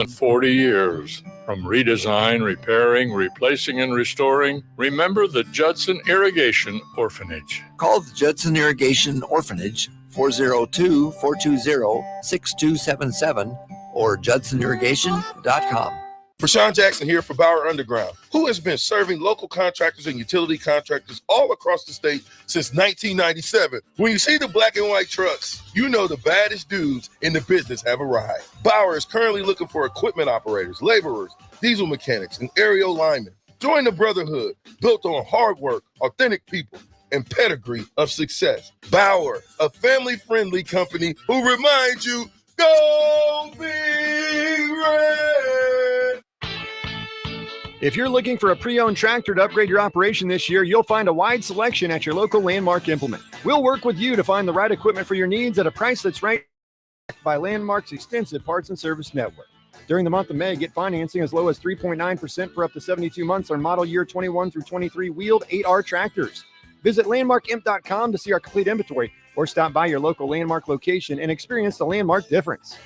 40 years. From redesign, repairing, replacing, and restoring, remember the Judson Irrigation Orphanage. Call the Judson Irrigation Orphanage 402-420-6277 or judsonirrigation.com. Rashawn Jackson here for Bauer Underground, who has been serving local contractors and utility contractors all across the state since 1997. When you see the black and white trucks, you know the baddest dudes in the business have arrived. Bauer is currently looking for equipment operators, laborers, diesel mechanics, and aerial linemen. Join the brotherhood built on hard work, authentic people, and pedigree of success. Bauer, a family-friendly company who reminds you, go Big Red! If you're looking for a pre-owned tractor to upgrade your operation this year, you'll find a wide selection at your local Landmark Implement. We'll work with you to find the right equipment for your needs at a price that's right by Landmark's extensive parts and service network. During the month of May, get financing as low as 3.9% for up to 72 months on model year 21 through 23 wheeled 8R tractors. Visit landmarkimp.com to see our complete inventory or stop by your local Landmark location and experience the Landmark difference.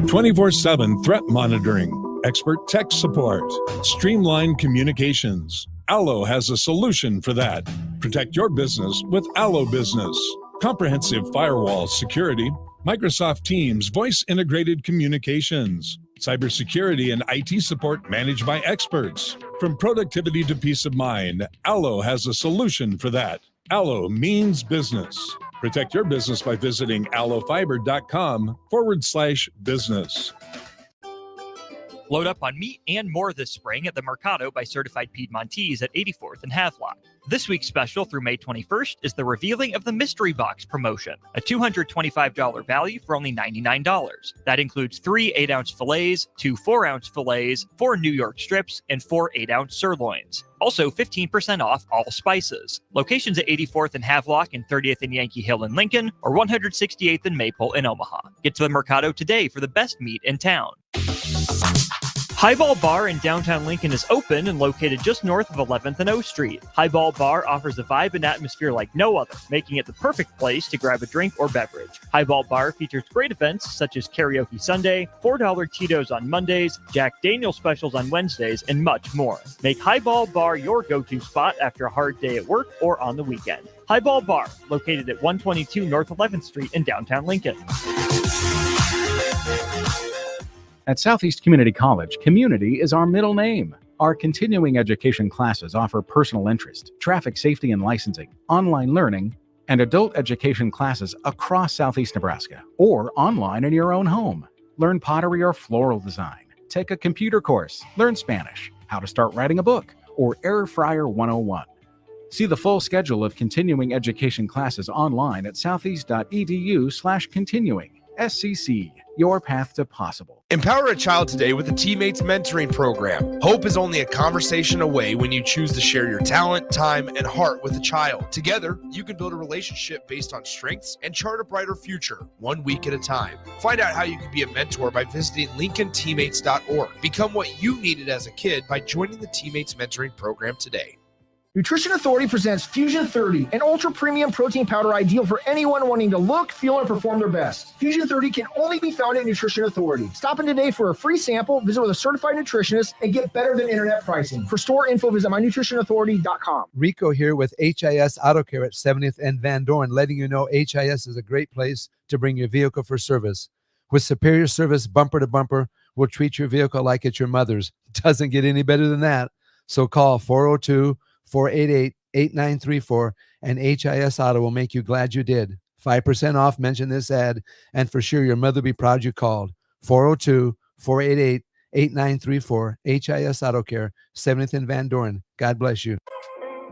24/7 threat monitoring, expert tech support, streamlined communications. Allo has a solution for that. Protect your business with Allo Business. Comprehensive firewall security, Microsoft Teams voice-integrated communications, cybersecurity and IT support managed by experts. From productivity to peace of mind, Allo has a solution for that. Allo means business. Protect your business by visiting allofiber.com/business. Load up on meat and more this spring at the Mercado by Certified Piedmontese at 84th and Havelock. This week's special through May 21st is the revealing of the Mystery Box promotion, a $225 value for only $99. That includes 3 8-ounce fillets, 2 4-ounce fillets, 4 New York strips, and 4 8-ounce sirloins. Also 15% off all spices. Locations at 84th and Havelock and 30th and Yankee Hill in Lincoln or 168th and Maple in Omaha. Get to the Mercado today for the best meat in town. Highball Bar in downtown Lincoln is open and located just north of 11th and O Street. Highball Bar offers a vibe and atmosphere like no other, making it the perfect place to grab a drink or beverage. Highball Bar features great events such as Karaoke Sunday, $4 Tito's on Mondays, Jack Daniel's specials on Wednesdays, and much more. Make Highball Bar your go-to spot after a hard day at work or on the weekend. Highball Bar, located at 122 North 11th Street in downtown Lincoln. At Southeast Community College, community is our middle name. Our continuing education classes offer personal interest, traffic safety and licensing, online learning, and adult education classes across Southeast Nebraska, or online in your own home. Learn pottery or floral design, take a computer course, learn Spanish, how to start writing a book, or Air Fryer 101. See the full schedule of continuing education classes online at southeast.edu/continuing. SCC, your path to possible. Empower a child today with the Teammates Mentoring Program. Hope is only a conversation away when you choose to share your talent, time, and heart with a child. Together, you can build a relationship based on strengths and chart a brighter future, 1 week at a time. Find out how you can be a mentor by visiting LincolnTeammates.org. Become what you needed as a kid by joining the Teammates Mentoring Program today. Nutrition Authority presents Fusion 30, an ultra-premium protein powder ideal for anyone wanting to look, feel, and perform their best. Fusion 30 can only be found at Nutrition Authority. Stop in today for a free sample, visit with a certified nutritionist, and get better than internet pricing. For store info, visit mynutritionauthority.com. Rico here with HIS Auto Care at 70th and Van Dorn, letting you know HIS is a great place to bring your vehicle for service. With superior service, bumper to bumper, we'll treat your vehicle like it's your mother's. It doesn't get any better than that. So call 402-488-8934 and HIS Auto will make you glad you did. 5% off, mention this ad, and for sure your mother will be proud you called. 402-488-8934, HIS Auto Care, 7th and Van Dorn. God bless you.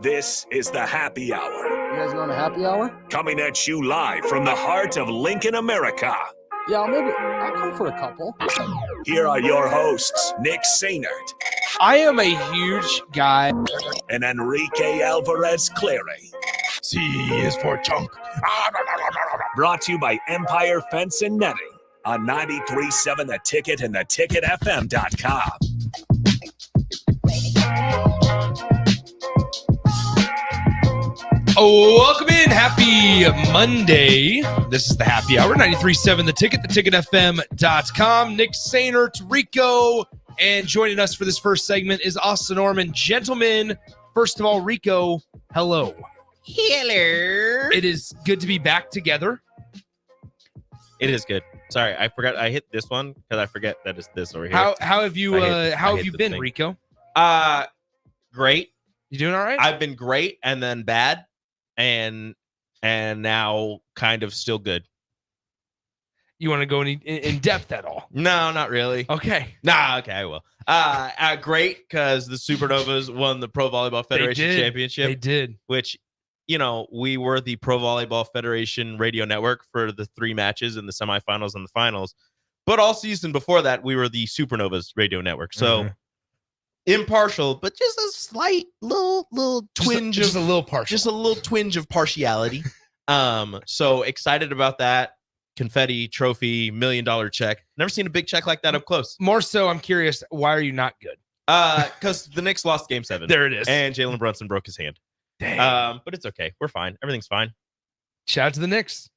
This is the Happy Hour. You guys going to happy hour? Coming at you live from the heart of Lincoln, America. Yeah, maybe I'll come for a couple. Here are your hosts, Nick Sainert. I am a huge guy. And Enrique Alvarez Clary. C is for chunk. Brought to you by Empire Fence and Netting on 93.7 The Ticket and theticketfm.com. Oh, welcome in. Happy Monday. This is the Happy Hour, 93.7 The Ticket, theticketfm.com. Nick Sainert, Rico, and joining us for this first segment is Austin Norman. Gentlemen, first of all, Rico, hello. Hello. It is good to be back together. It is good. Sorry, I forgot. I hit this one because I forget that it's this over here. How have you been, thing. Rico? Great. You doing all right? I've been great and then bad and now kind of still good. You want to go in depth at all? No, not really. Okay. Okay, I will. Great because the Supernovas won the Pro Volleyball Federation Championship. They did. Which, we were the Pro Volleyball Federation radio network for the 3 matches in the semifinals and the finals. But all season before that, we were the Supernovas radio network. So impartial, but just a slight little twinge just a little partial. Just a little twinge of partiality. So excited about that. Confetti, trophy, $1 million check. Never seen a big check like that up close. More so, I'm curious, why are you not good? Because the Knicks lost Game 7. There it is. And Jalen Brunson broke his hand. Dang. But it's okay. We're fine. Everything's fine. Shout out to the Knicks.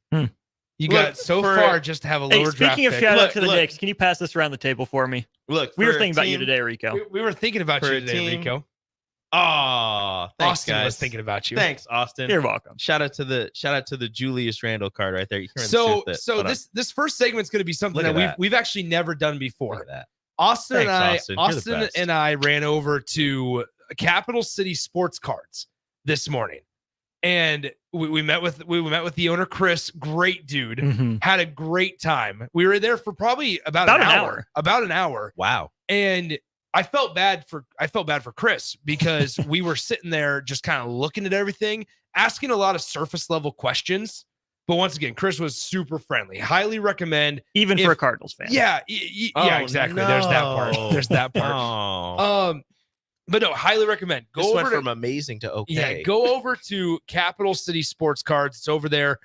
You got so far just to have a lower draft speaking of pick. shout out to the Knicks, can you pass this around the table for me? Look, we were thinking about you today, Rico. We were thinking about you today, Rico. Oh, thanks, Austin guys. was thinking about you. Thanks, Austin. You're welcome. Shout out to the Julius Randle card right there. You can So this first segment's going to be something that we've actually never done before. Look at that. Austin Thanks, Austin and I ran over to Capital City Sports Cards this morning, and we met with the owner, Chris. Great dude. Had a great time. We were there for probably about an hour. About an hour. Wow. And I felt bad for Chris because we were sitting there just kind of looking at everything, asking a lot of surface level questions. But once again, Chris was super friendly. Highly recommend, even for a Cardinals fan. Yeah, yeah, exactly. No. There's that part. But no, highly recommend. This went from amazing to okay. Yeah, go over to Capital City Sports Cards. It's over there.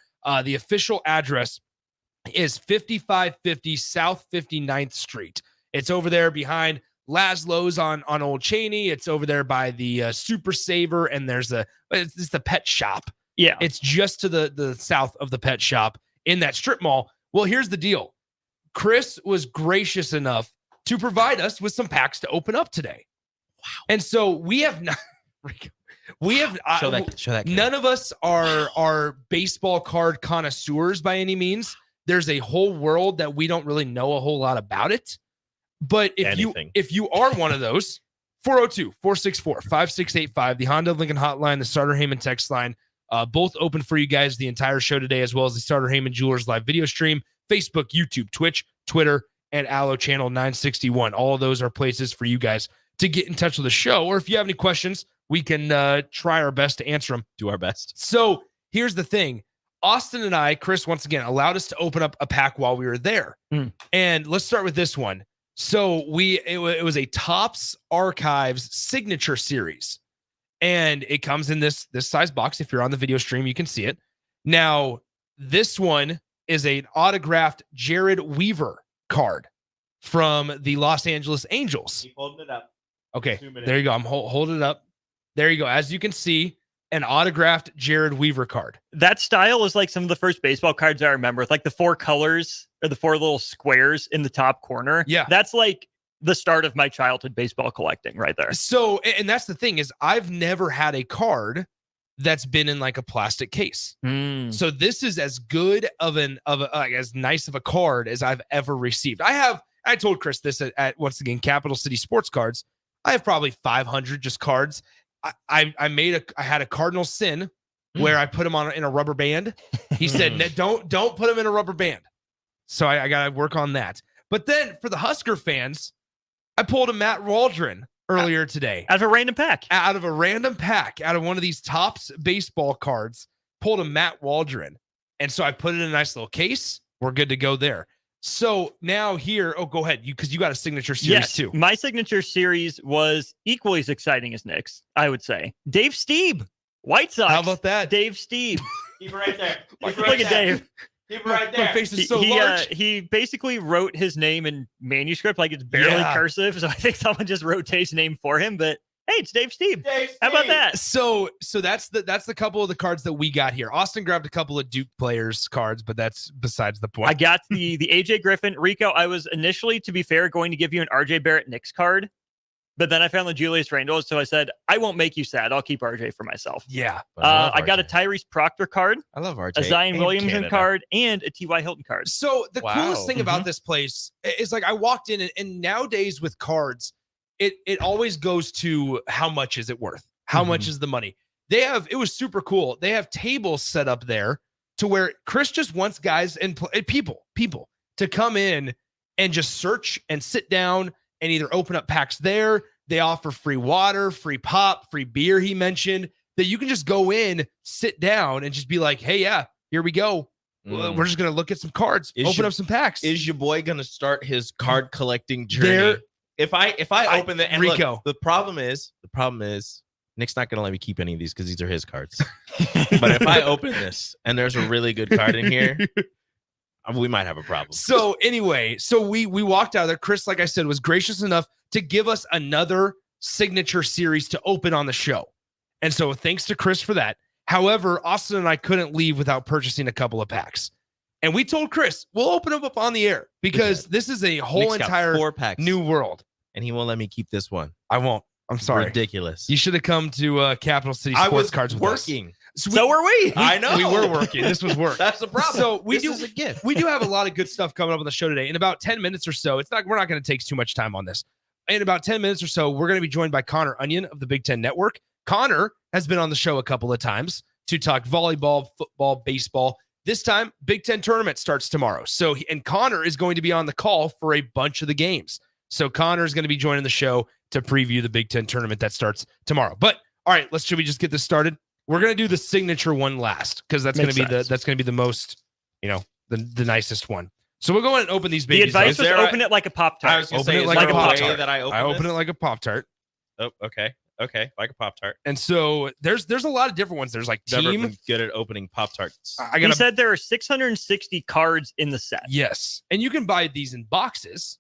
The official address is 5550 South 59th Street. It's over there behind Laszlo's on Old Cheney. It's over there by the Super Saver, and it's the pet shop. Yeah, it's just to the south of the pet shop in that strip mall. Well, here's the deal. Chris was gracious enough to provide us with some packs to open up today. Wow. And so we have not. Show that. None of us are baseball card connoisseurs by any means. There's a whole world that we don't really know a whole lot about it. But if you are one of those, 402-464-5685, the Honda Lincoln hotline, the Starter Heyman text line, both open for you guys the entire show today, as well as the Starter Heyman Jewelers live video stream, Facebook, YouTube, Twitch, Twitter, and Allo Channel 961. All of those are places for you guys to get in touch with the show. Or if you have any questions, we can try our best to answer them. Do our best. So here's the thing. Austin and I, Chris, once again, allowed us to open up a pack while we were there. And let's start with this one. So it was a Topps Archives signature series, and it comes in this size box. If you're on the video stream, you can see it. Now, this one is an autographed Jared Weaver card from the Los Angeles Angels. Keep holding it up. Okay, there you go. I'm holding it up. There you go. As you can see, an autographed Jared Weaver card. That style is like some of the first baseball cards I remember, with like the 4 colors or the 4 little squares in the top corner. Yeah. That's like the start of my childhood baseball collecting right there. So, and that's the thing is I've never had a card that's been in like a plastic case. So this is as good of as nice of a card as I've ever received. I told Chris this at once again, Capital City Sports Cards. I have probably 500 just cards. I had a cardinal sin where I put him in a rubber band. He said, don't put him in a rubber band. So I got to work on that. But then for the Husker fans, I pulled a Matt Waldron earlier today. Out of a random pack. Out of one of these Topps baseball cards, pulled a Matt Waldron. And so I put it in a nice little case. We're good to go there. So now here, go ahead, because you got a signature series too. My signature series was equally as exciting as Nick's, I would say. Dave Stieb, White Sox. How about that? Dave Stieb. Keep it right there. Look at Dave. Keep it right there. My face is so large. He basically wrote his name in manuscript, like it's barely cursive. So I think someone just wrote Dave's name for him. But Hey, it's Dave Steve. How about that? So that's the couple of the cards that we got here. Austin grabbed a couple of Duke players cards, but that's besides the point. I got the AJ Griffin. Rico, I was initially, to be fair, going to give you an RJ Barrett Knicks card, but then I found the Julius Randle, so I said, I won't make you sad. I'll keep RJ for myself. Yeah. I got a Tyrese Proctor card, I love RJ. a Zion and Williamson Canada. card, and a T.Y. Hilton card. So the coolest thing about Mhm. this place is like I walked in and nowadays with cards, it always goes to how much is it worth? How much is the money? It was super cool. They have tables set up there to where Chris just wants guys and people to come in and just search and sit down and either open up packs there. They offer free water, free pop, free beer. He mentioned that you can just go in, sit down, and just be like, hey, yeah, here we go. We're just going to look at some cards, open up some packs. Is your boy going to start his card collecting journey? If I open the and Rico. Look, the problem is Nick's not going to let me keep any of these because these are his cards. But if I open this and there's a really good card in here, we might have a problem. So anyway, we walked out of there. Chris, like I said, was gracious enough to give us another signature series to open on the show. And so thanks to Chris for that. However, Austin and I couldn't leave without purchasing a couple of packs. And we told Chris, we'll open them up on the air because this is a whole Nick's got entire 4 packs. new world. And he won't let me keep this one. I won't. I'm sorry. Ridiculous. You should have come to Capital City I Sports was Cards with working. us. So were we. I know. We were working. This was work. That's the problem. So This is a gift. we do have a lot of good stuff coming up on the show today. In about 10 minutes or so, we're not going to take too much time on this. In about 10 minutes or so, we're going to be joined by Connor Onion of the Big Ten Network. Connor has been on the show a couple of times to talk volleyball, football, baseball. This time, Big Ten tournament starts tomorrow. And Connor is going to be on the call for a bunch of the games. So Connor is going to be joining the show to preview the Big Ten tournament that starts tomorrow. But all right, should we just get this started? We're going to do the signature one last because that's going to be the most, the nicest one. So we'll go ahead and open these babies. The advice was open it like a Pop-Tart. I was going to Open say, it like a Pop-Tart. that I open it like a Pop-Tart. Oh, okay. Okay. Like a Pop-Tart. And so there's a lot of different ones. There's like Never team. been good at opening Pop-Tarts. He said there are 660 cards in the set. Yes. And you can buy these in boxes,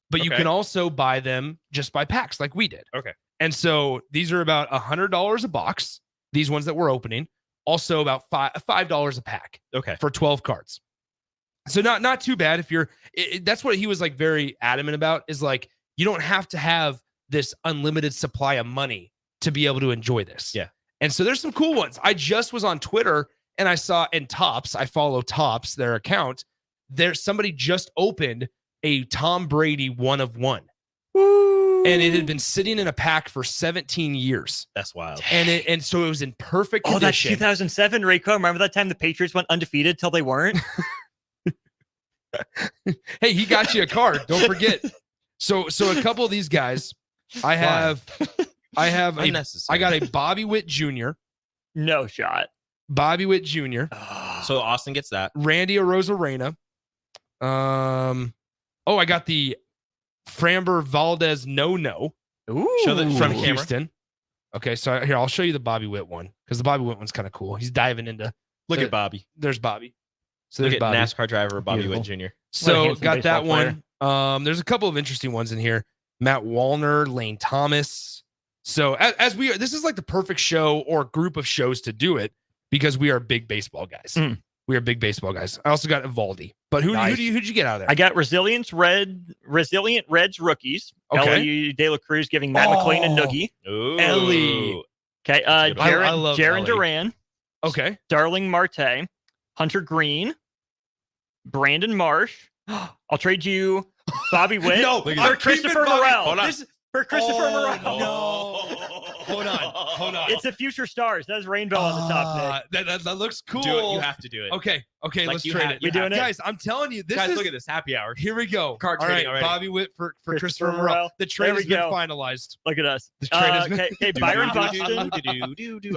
but you Okay. can also buy them just by packs like we did. Okay. And so these are about $100 a box. These ones that we're opening, also about $5 a pack. Okay. For 12 cards. So not too bad if you're. That's what he was like very adamant about. Is like you don't have to have this unlimited supply of money to be able to enjoy this. Yeah. And so there's some cool ones. I just was on Twitter and I saw in Topps. I follow Topps, their account. Somebody just opened a Tom Brady 1 of 1. And it had been sitting in a pack for 17 years. That's wild. And so it was in perfect Oh, that's condition. 2007, Rico. Remember that time the Patriots went undefeated till they weren't? Hey, he got you a card. Don't forget. So a couple of these guys, I have Unnecessary. I got a Bobby Witt Jr., No shot. Bobby Witt Jr., So Austin gets that. Randy Arozarena. I got the Framber Valdez No. Ooh. Show the from front camera. Houston. Okay, so here I'll show you the Bobby Witt one because the Bobby Witt one's kind of cool. He's diving into. Look the- at Bobby. There's Bobby. So Look there's at Bobby. NASCAR driver Bobby Witt Jr. What a So handsome got that baseball one. There's a couple of interesting ones in here. Matt Wallner, Lane Thomas. So as we are, this is like the perfect show or group of shows to do it because we are big baseball guys. We are big baseball guys. I also got Evaldi. But who'd you get out of there? I got Resilient Reds rookies. Okay. Ellie De La Cruz giving Matt McLean a noogie. Ooh. Ellie. Okay. That's a good one. I love Jaron Ellie. Duran, Okay. Darling Marte, Hunter Green, Brandon Marsh. I'll trade you Bobby Witt No, for I'm Christopher keeping Bobby. Morel. Hold on. For Christopher Morel. No. Hold on. It's a Future Stars. That's Rainbow on the top, Nick. That looks cool. Do it. You have to do it. Okay, Like let's you trade have- it. you We doing it? Guys, I'm telling you, this Guys, is look at this happy hour. here we go. Card All trading right, already. Bobby Witt for Christopher Christopher Morel. Morel. The trade There has we been go. finalized. Look at us. The trade has been- Okay, Byron Buxton.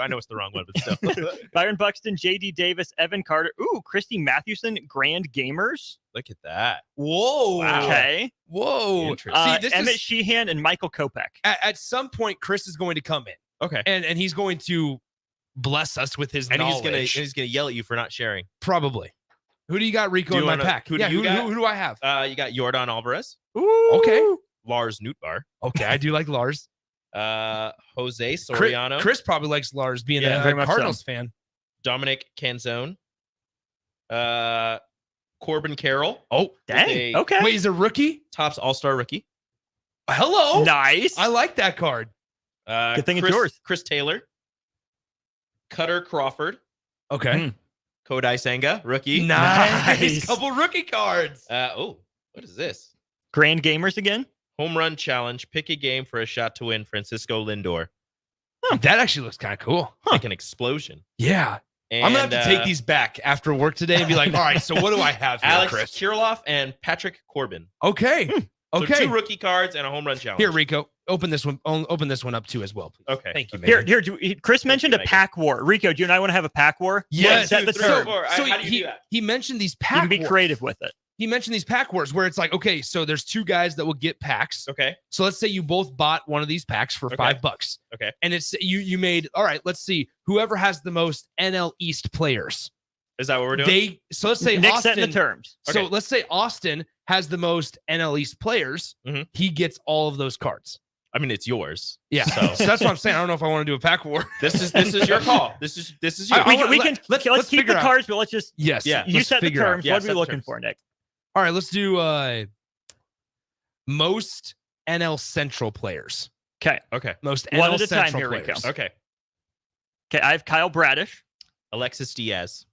I know it's the wrong one, but still. Byron Buxton, J.D. Davis, Evan Carter. Ooh, Christy Mathewson, Grand Gamers. Look at that. Whoa. Wow. Okay. Whoa. Interesting. See, this Emmett is Sheehan and Michael Kopech. at some point Chris is going to come in Okay. and he's going to bless us with his And knowledge. he's gonna yell at you for not sharing. Probably. Who do you got, Rico, Do you in my wanna- pack? who do Yeah, you got? who do I have? You got Jordan Alvarez, Ooh. Okay. Lars Nootbaar, Okay, I do like Lars. Jose Soriano. Chris probably likes Lars being Yeah, a very much Cardinals so. fan. Dominic Canzone. Corbin Carroll. Oh, Dang. Okay. wait, he's a rookie? Topps All-Star rookie. Hello. Nice. I like that card. Good thing it's Chris, yours. Chris Taylor. Cutter Crawford. Okay. Kodai Senga, rookie. Nice. Couple rookie cards. What is this? Grand Gamers again. Home run challenge. Pick a game for a shot to win. Francisco Lindor. That actually looks kind of cool. Like an explosion. Yeah. I'm gonna have to take these back after work today and be like, all right, so what do I have here, Alex Chris? Kirilloff and Patrick Corbin. Okay. So Okay. 2 rookie cards and a home run challenge. Here, Rico, open this one. Open this one up too as well, please. Okay. Thank you, man. Chris mentioned a pack war. Rico, do you and I want to have a pack war? Yes. Set the term. So How do you do that? he mentioned these You pack can be wars. creative with it. He mentioned these pack wars where it's like, okay, so there's 2 guys that will get packs. Okay. So let's say you both bought one of these packs for $5. Okay. And it's you made, all right, let's see, whoever has the most NL East players. Is that what we're doing? So let's say Nick's Austin. setting the terms. So Okay. let's say Austin has the most NL East players. Mhm. He gets all of those cards. I mean, it's yours. Yeah. So So that's what I'm saying. I don't know if I want to do a pack war. this is your call. This is yours. Let's keep figure the out. cards, but let's just Yes. Yeah. you let's set the figure out. terms. Yeah, What are set we the looking terms. for, Nick? All right, let's do most NL Central players. Okay. Okay. Most One NL at a time Central here, Rico. players. Okay. Okay, I have Kyle Bradish. Alexis Diaz.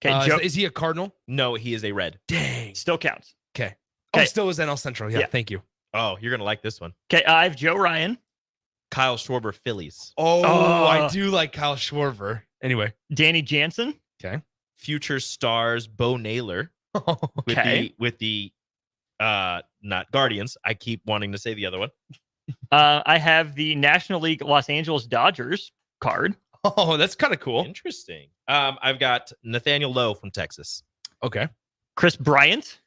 Okay, Joe Is he a Cardinal? No, he is a red. Dang. still counts. Okay. Oh, Okay. still is NL Central. Yeah, Yeah. thank you. Oh, you're gonna like this one. Okay, I have Joe Ryan, Kyle Schwarber, Phillies. Oh, Oh. I do like Kyle Schwarber. Anyway. Danny Jansen. Future stars, Bo Naylor. With Okay. the not Guardians. I keep wanting to say the other one. I have the National League Los Angeles Dodgers card. Oh, that's kind of cool. Interesting. I've got Nathaniel Lowe from Texas. Okay. Chris Bryant,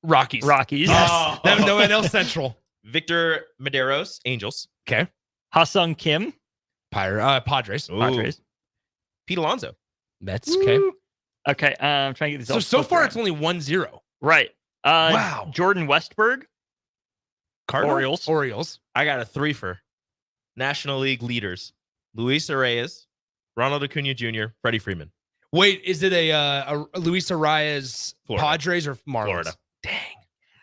Rockies. Rockies. Oh. No NL Central. Victor Medeiros, Angels. Okay. Ha-Sung Kim, Padres. Ooh. Padres. Pete Alonso. Mets. Okay. Okay, I'm trying to get these. all So flipped far around. it's only 1-0. right. Wow. Jordan Westberg, Cardinals. Orioles. I got a 3-fer. National League leaders: Luis Arias, Ronald Acuna Jr., Freddie Freeman. Wait, is it a Luis Arias Florida. Padres or Marlins? Florida. Dang.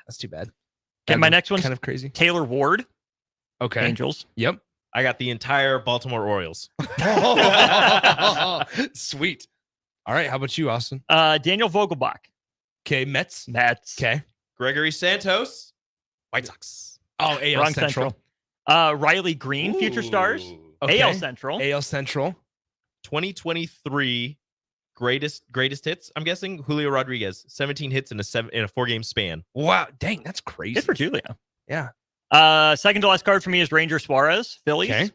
That's too bad. Okay, my next one's kind of crazy. Taylor Ward, Okay. Angels. Yep. I got the entire Baltimore Orioles. Sweet. All right. How about you, Austin? Daniel Vogelbach, Okay. Mets. Mets. Okay. Gregory Santos, White Sox. Oh, AL Wrong Central. Riley Green, Future Stars. Okay. AL Central. AL Central. 2023 greatest hits. I'm guessing Julio Rodriguez, 17 hits in a 4-game span. Wow. Dang, that's crazy. Good for Julio. Yeah. Second to last card for me is Ranger Suarez, Phillies. Okay.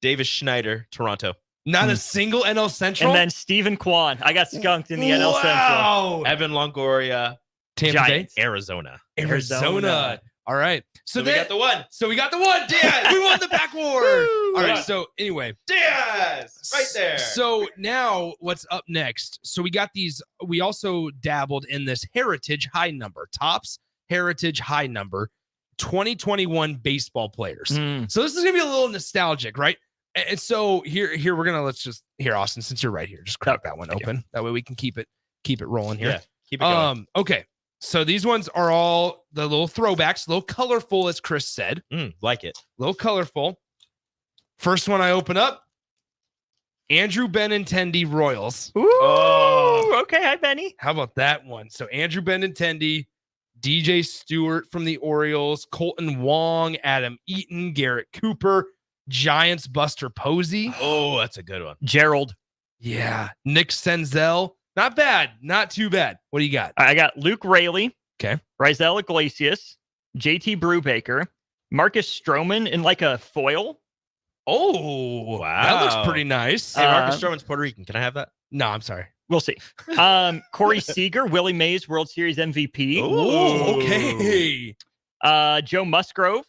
Davis Schneider, Toronto. Not a single NL Central. And then Stephen Kwan. I got skunked in the NL Central. Wow. Evan Longoria, Tampa Bay. Giants. Arizona. Arizona. All right. So we then- got the one. So we got the one. Diaz. We won the back war. All right. Yeah. So anyway. Diaz, right there. So now what's up next? So we got these. We also dabbled in this Heritage High Number, Topps Heritage High Number 2021 baseball players. So this is gonna be a little nostalgic, right? And so here we're gonna here, Austin, since you're right here, just crack that one open. That way we can keep it rolling here. Yeah, keep it going. Okay. So these ones are all the little throwbacks, a little colorful, as Chris said. Like it. A little colorful. First one I open up. Andrew Benintendi Royals. Ooh, okay. Hi, Benny. How about that one? So Andrew Benintendi, DJ Stewart from the Orioles, Colton Wong, Adam Eaton, Garrett Cooper, Giants Buster Posey. Oh, that's a good one. Gerald. Yeah. Nick Senzel. Not bad. Not too bad. What do you got? I got Luke Raley. Okay. Rizal Iglesias. JT Brubaker. Marcus Stroman in like a foil. Oh, wow. That looks pretty nice. Hey, Marcus Stroman's Puerto Rican. Can I have that? No, I'm sorry. We'll see. Corey Seager, Willie Mays, World Series MVP. Ooh, okay. Joe Musgrove,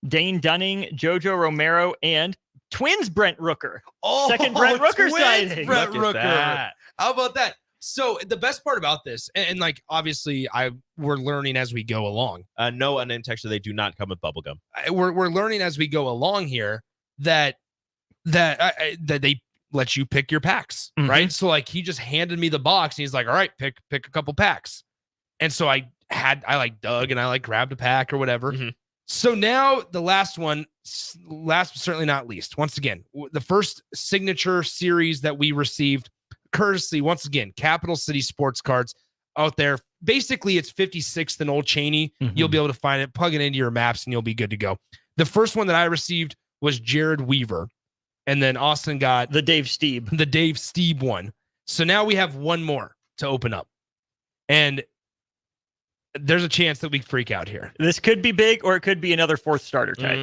Dane Dunning, Jojo Romero, and Twins Brent Rooker. Oh, Second Brent Rooker twins sighting. Brent Look at Rooker. that. How about that? So the best part about this, and like obviously we're learning as we go along. No unnamed texture, they do not come with bubblegum. We're learning as we go along here that they let you pick your packs, right? So like he just handed me the box and he's like, all right, pick a couple packs. And so I like dug and I like grabbed a pack or whatever. So now the last one, last but certainly not least, once again, the first signature series that we received, courtesy, once again, Capital City Sports Cards out there. Basically, it's 56th and Old Cheney. You'll be able to find it, plug it into your maps, and you'll be good to go. The first one that I received was Jared Weaver. And then Austin got the Dave Stieb one. So now we have one more to open up. And there's a chance that we freak out here. This could be big, or it could be another fourth starter type.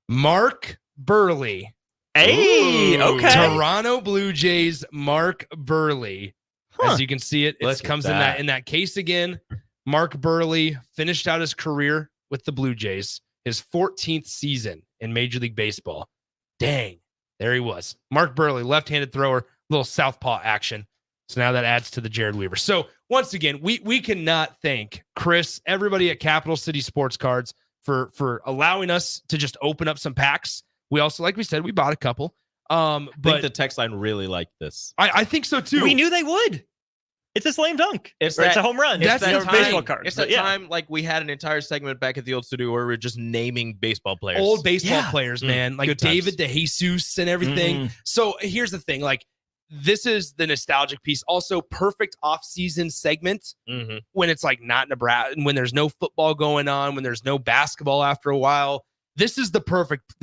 Mark Burley. Hey, okay. Toronto Blue Jays, Mark Burley. As you can see it comes in that case again. Mark Burley finished out his career with the Blue Jays, his 14th season in Major League Baseball. Dang, there he was. Mark Burley, left-handed thrower, little southpaw action. So now that adds to the Jared Weaver. So once again, we cannot thank Chris, everybody at Capital City Sports Cards for allowing us to just open up some packs. We also, like we said, we bought a couple. I think the text line really liked this. I think so too. We knew they would. It's a slam dunk. It's a home run. It's that time, baseball cards. It's that time like we had an entire segment back at the old studio where we were just naming baseball players. Old baseball players, man. Like David DeJesus and everything. So here's the thing. Like, this is the nostalgic piece. Also, perfect off-season segment when it's like not Nebraska, when there's no football going on, when there's no basketball after a while. This is the perfect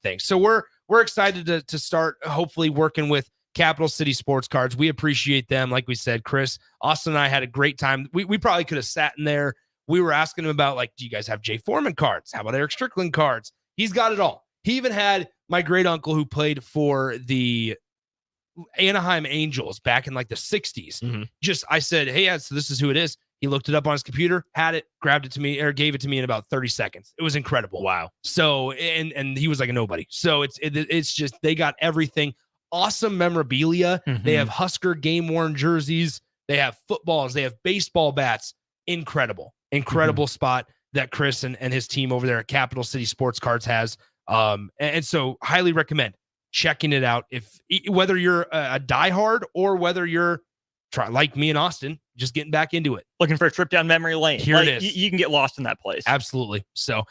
thing. So we're excited to start hopefully working with Capital City Sports Cards. We appreciate them. Like we said, Chris, Austin, and I had a great time. We probably could have sat in there. We were asking him about, like, do you guys have Jay Foreman cards? How about Eric Strickland cards? He's got it all. He even had my great uncle who played for the Anaheim Angels back in like the 60s. I said, hey, so this is who it is. He looked it up on his computer, had it, grabbed it to me, or gave it to me in about 30 seconds. It was incredible. Wow. So, and he was like a nobody. So it's just, they got everything. Awesome memorabilia. They have Husker game-worn jerseys. They have footballs. They have baseball bats. Incredible spot that Chris and his team over there at Capital City Sports Cards has. And so highly recommend checking it out. Whether you're a diehard or whether you're like me and Austin, just getting back into it. Looking for a trip down memory lane. Here it is. You can get lost in that place. Absolutely. So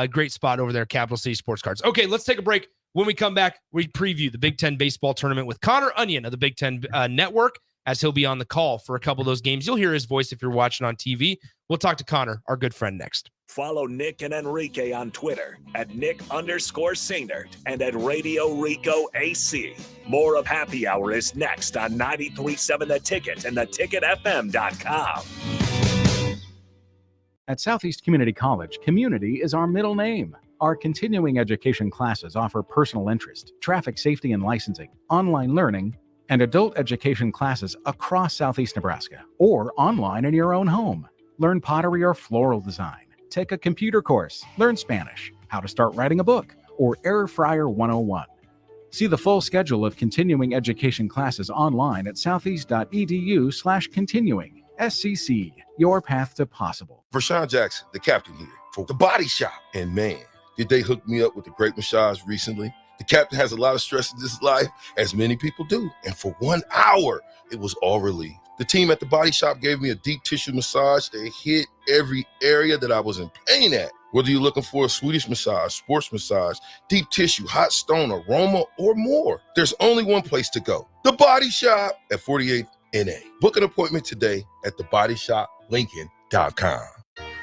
great spot over there at Capital City Sports Cards. Okay, let's take a break. When we come back, we preview the Big Ten baseball tournament with Connor Onion of the Big Ten Network, as he'll be on the call for a couple of those games. You'll hear his voice if you're watching on TV. We'll talk to Connor, our good friend, next. Follow Nick and Enrique on Twitter at Nick_Sainert and at Radio Rico AC. More of Happy Hour is next on 93.7 The Ticket and theticketfm.com. At Southeast Community College, community is our middle name. Our continuing education classes offer personal interest, traffic safety and licensing, online learning, and adult education classes across Southeast Nebraska or online in your own home. Learn pottery or floral design. Take a computer course. Learn Spanish, how to start writing a book, or Air Fryer 101. See the full schedule of continuing education classes online at southeast.edu/continuing. SCC, your path to possible. Vershawn Jackson, the captain here for The Body Shop. And man, did they hook me up with a great massage recently. The captain has a lot of stress in his life, as many people do. And for 1 hour, it was all relieved. The team at The Body Shop gave me a deep tissue massage. They hit every area that I was in pain at. Whether you're looking for a Swedish massage, sports massage, deep tissue, hot stone, aroma, or more, there's only one place to go. The Body Shop at 48th NA. Book an appointment today at thebodyshoplincoln.com.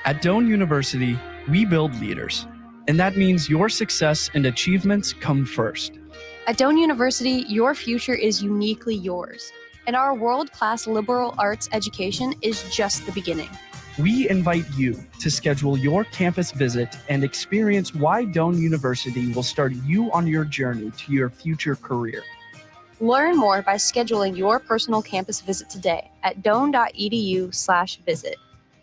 At Doane University, we build leaders. And that means your success and achievements come first. At Doane University, your future is uniquely yours. And our world-class liberal arts education is just the beginning. We invite you to schedule your campus visit and experience why Doane University will start you on your journey to your future career. Learn more by scheduling your personal campus visit today at doane.edu/visit.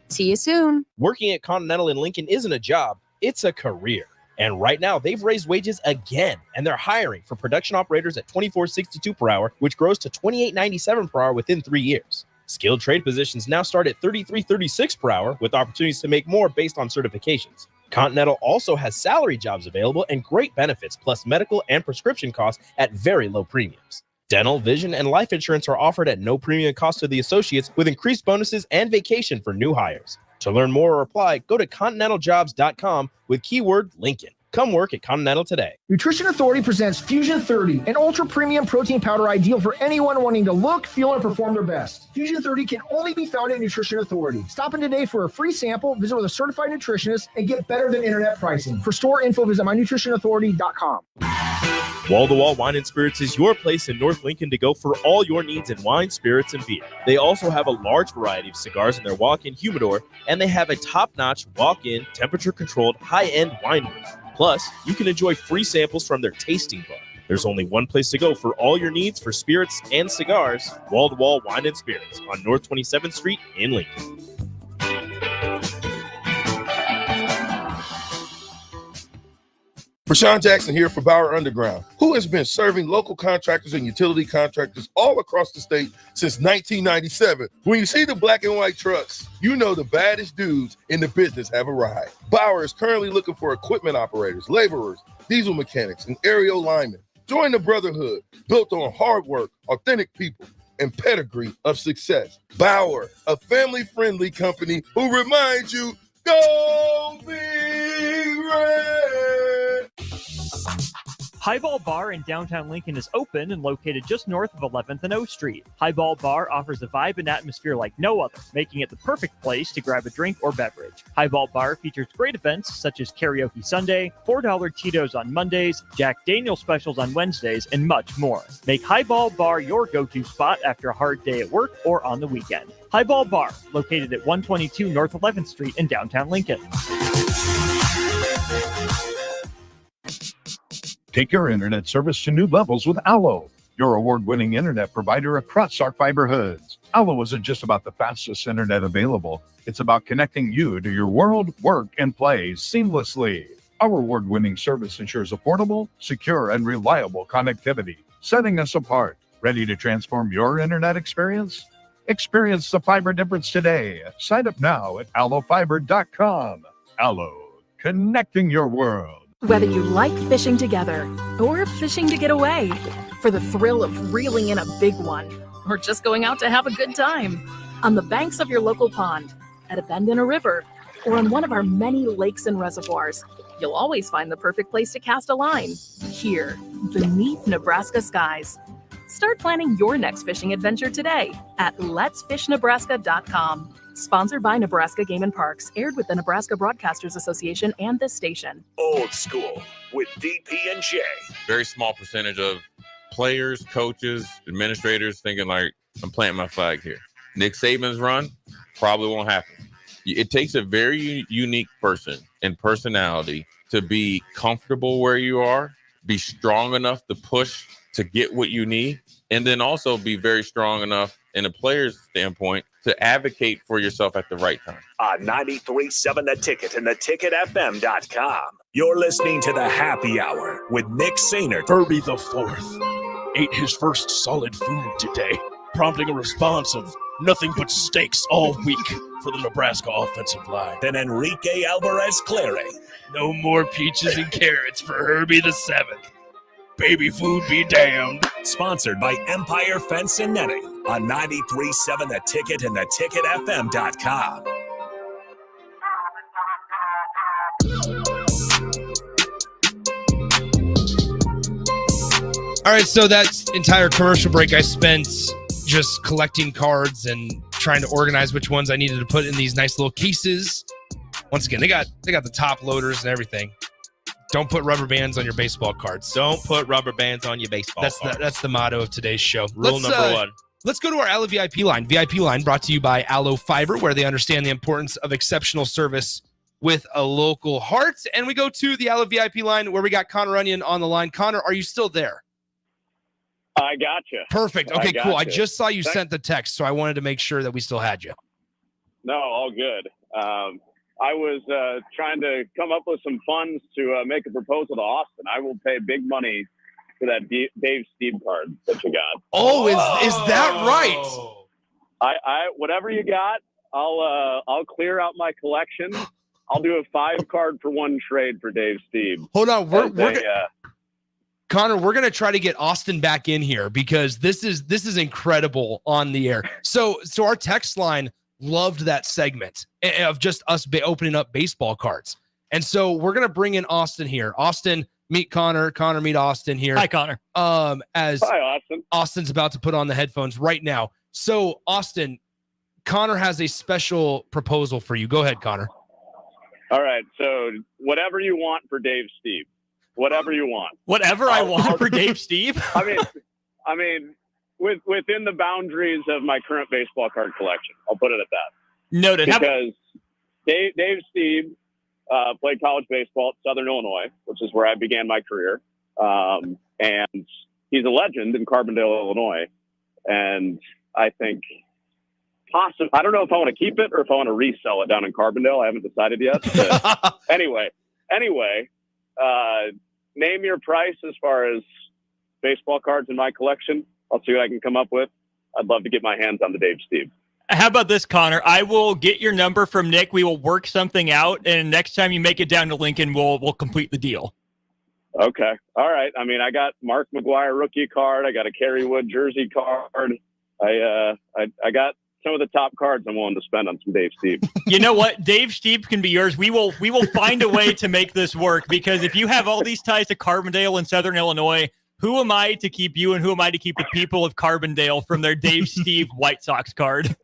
See you soon. Working at Continental in Lincoln isn't a job, it's a career. And right now, they've raised wages again, and they're hiring for production operators at $24.62 per hour, which grows to $28.97 per hour within 3 years. Skilled trade positions now start at $33.36 per hour, with opportunities to make more based on certifications. Continental also has salary jobs available and great benefits, plus medical and prescription costs at very low premiums. Dental, vision, and life insurance are offered at no premium cost to the associates, with increased bonuses and vacation for new hires. To learn more or apply, go to continentaljobs.com with keyword Lincoln. Come work at Continental today. Nutrition Authority presents Fusion 30, an ultra premium protein powder ideal for anyone wanting to look, feel, and perform their best. Fusion 30 can only be found at Nutrition Authority. Stop in today for a free sample, visit with a certified nutritionist, and get better than internet pricing. For store info, visit mynutritionauthority.com. Wall to Wall Wine and Spirits is your place in North Lincoln to go for all your needs in wine, spirits, and beer. They also have a large variety of cigars in their walk-in humidor, and they have a top-notch walk-in, temperature-controlled, high-end wine room. Plus, you can enjoy free samples from their tasting bar. There's only one place to go for all your needs for spirits and cigars: Wall to Wall Wine and Spirits on North 27th Street in Lincoln. Rashawn Jackson here for Bauer Underground, who has been serving local contractors and utility contractors all across the state since 1997. When you see the black and white trucks, you know the baddest dudes in the business have arrived. Bauer is currently looking for equipment operators, laborers, diesel mechanics, and aerial linemen. Join the brotherhood built on hard work, authentic people, and pedigree of success. Bauer, a family-friendly company who reminds you, go Big Red! Highball Bar in downtown Lincoln is open and located just north of 11th and O Street. Highball Bar offers a vibe and atmosphere like no other, making it the perfect place to grab a drink or beverage. Highball Bar features great events such as Karaoke Sunday, $4 Tito's on Mondays, Jack Daniel's specials on Wednesdays, and much more. Make Highball Bar your go-to spot after a hard day at work or on the weekend. Highball Bar, located at 122 North 11th Street in downtown Lincoln. Take your internet service to new levels with Allo, your award-winning internet provider across our fiber hoods. Allo isn't just about the fastest internet available. It's about connecting you to your world, work, and play seamlessly. Our award-winning service ensures affordable, secure, and reliable connectivity, setting us apart. Ready to transform your internet experience? Experience the fiber difference today. Sign up now at allofiber.com. Allo, connecting your world. Whether you like fishing together or fishing to get away, for the thrill of reeling in a big one, or just going out to have a good time, on the banks of your local pond, at a bend in a river, or on one of our many lakes and reservoirs, you'll always find the perfect place to cast a line, here, beneath Nebraska skies. Start planning your next fishing adventure today at letsfishnebraska.com. Sponsored by Nebraska Game and Parks, aired with the Nebraska Broadcasters Association and this station. Old School with DP and J. Very small percentage of players, coaches, administrators thinking like, I'm planting my flag here. Nick Saban's run probably won't happen. It takes a very unique person and personality to be comfortable where you are, be strong enough to push to get what you need, and then also be very strong enough in a player's standpoint to advocate for yourself at the right time. On 93.7 The Ticket and theticketfm.com. You're listening to The Happy Hour with Nick Sainert. Herbie the Fourth ate his first solid food today, prompting a response of nothing but steaks all week for the Nebraska offensive line. Then Enrique Alvarez Clary. No more peaches and carrots for Herbie the Seventh. Baby food be damned. Sponsored by Empire Fence and Netting on 93.7 The Ticket and theticketfm.com. All right, so that entire commercial break I spent just collecting cards and trying to organize which ones I needed to put in these nice little cases. Once again, they got the top loaders and everything. Don't put rubber bands on your baseball cards. Don't put rubber bands on your baseball cards. That's the motto of today's show. Rule number one. Let's go to our Allo VIP line. VIP line brought to you by Allo Fiber, where they understand the importance of exceptional service with a local heart. And we go to the Allo VIP line where we got Connor Onion on the line. Connor, are you still there? I got you. Perfect. Okay, cool. I just saw you sent the text, so I wanted to make sure that we still had you. No, all good. I was trying to come up with some funds to make a proposal to Austin. I will pay big money for that Dave Steve card that you got. Oh, is that right? I whatever you got, I'll clear out my collection. I'll do a 5-card for 1 trade for Dave Steve. Hold on, Connor, we're gonna try to get Austin back in here because this is incredible on the air. So our text line loved that segment of just us opening up baseball cards, and so we're gonna bring in Austin here. Austin, meet Connor. Connor, meet Austin here. Hi, Connor. Hi, Austin. Austin's about to put on the headphones right now. So Austin, Connor has a special proposal for you. Go ahead, Connor. All right. So whatever you want for Dave Steve. Whatever you want. Whatever I want for Dave Steve? I mean, within the boundaries of my current baseball card collection. I'll put it at that. Noted. Because Dave Steve played college baseball at Southern Illinois, which is where I began my career. And he's a legend in Carbondale, Illinois. And I think I don't know if I want to keep it or if I want to resell it down in Carbondale. I haven't decided yet. But anyway, name your price as far as baseball cards in my collection. I'll see what I can come up with. I'd love to get my hands on the Dave Steve. How about this, Connor? I will get your number from Nick. We will work something out, and next time you make it down to Lincoln, we'll complete the deal. Okay. All right. I mean, I got Mark McGwire rookie card. I got a Kerry Wood jersey card. I got some of the top cards I'm willing to spend on some Dave Steve. You know what? Dave Steve can be yours. We will find a way to make this work, because if you have all these ties to Carbondale and Southern Illinois, who am I to keep you and who am I to keep the people of Carbondale from their Dave Steve White Sox card?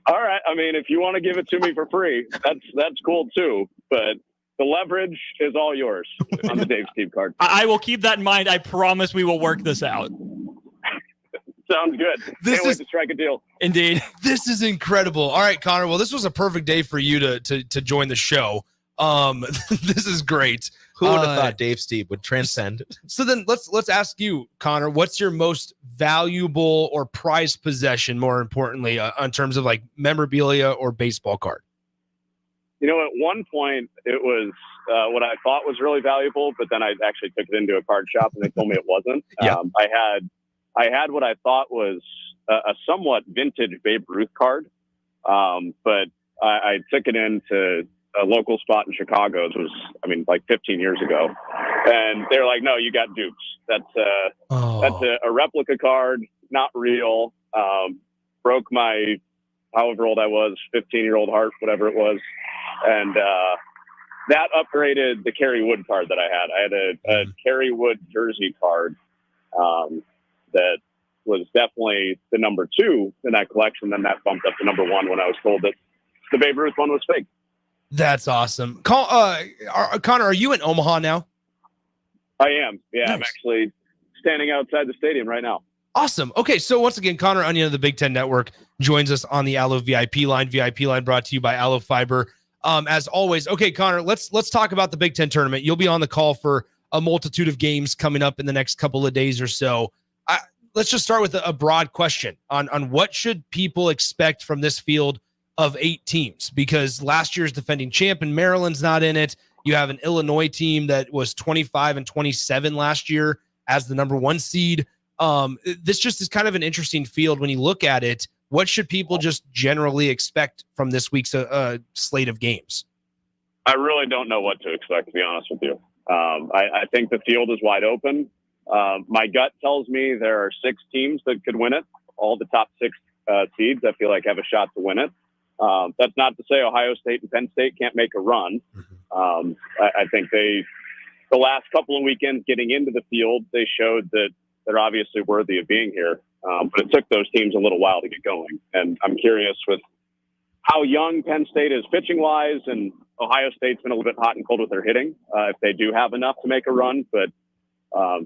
All right. I mean, if you want to give it to me for free, that's cool too. But the leverage is all yours on the Dave Steve card. I will keep that in mind. I promise we will work this out. Sounds good. Can't wait to strike a deal. Indeed. This is incredible. All right, Connor. Well, this was a perfect day for you to join the show. This is great. Who would have thought Dave Steve would transcend? So then let's ask you, Connor, what's your most valuable or prized possession, more importantly, in terms of like memorabilia or baseball card? You know, at one point it was what I thought was really valuable, but then I actually took it into a card shop and they told me it wasn't. Yeah. I had what I thought was a somewhat vintage Babe Ruth card, but I took it into a local spot in Chicago. It was, like 15 years ago, and they're like, "No, you got dupes. That's a replica card, not real." Broke my however old I was, 15-year-old heart, whatever it was, and that upgraded the Kerry Wood card that I had. I had a Kerry Wood jersey card. That was definitely the number 2 in that collection. Then that bumped up to number 1 when I was told that the Babe Ruth one was fake. That's awesome. Connor, are you in Omaha now? I am. Yeah, Nice. I'm actually standing outside the stadium right now. Awesome. Okay, so once again, Connor Onion of the Big Ten Network joins us on the Allo VIP line. VIP line brought to you by Allo Fiber. As always, okay, Connor, let's talk about the Big Ten tournament. You'll be on the call for a multitude of games coming up in the next couple of days or so. Let's just start with a broad question on what should people expect from this field of 8 teams, because last year's defending champ in Maryland's not in it. You have an Illinois team that was 25 and 27 last year as the number 1 seed. This just is kind of an interesting field when you look at it. What should people just generally expect from this week's slate of games? I really don't know what to expect, to be honest with you. I think the field is wide open. My gut tells me there are 6 teams that could win it. All the top 6 seeds, I feel like, have a shot to win it. That's not to say Ohio State and Penn State can't make a run. I think the last couple of weekends getting into the field, they showed that they're obviously worthy of being here. But it took those teams a little while to get going. And I'm curious with how young Penn State is pitching wise, and Ohio State's been a little bit hot and cold with their hitting, if they do have enough to make a run. But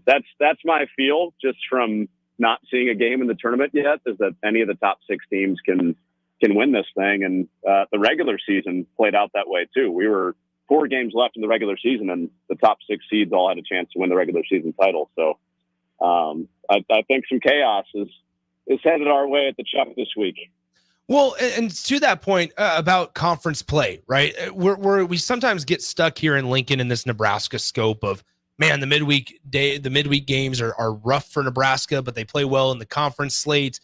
that's my feel just from not seeing a game in the tournament yet, is that any of the top 6 teams can win this thing. And the regular season played out that way too. We were 4 games left in the regular season, and the top 6 seeds all had a chance to win the regular season title. So I think some chaos is headed our way at the Chuck this week. Well, and to that point about conference play, right? We sometimes get stuck here in Lincoln in this Nebraska scope of, man, the midweek games are rough for Nebraska, but they play well in the conference slate,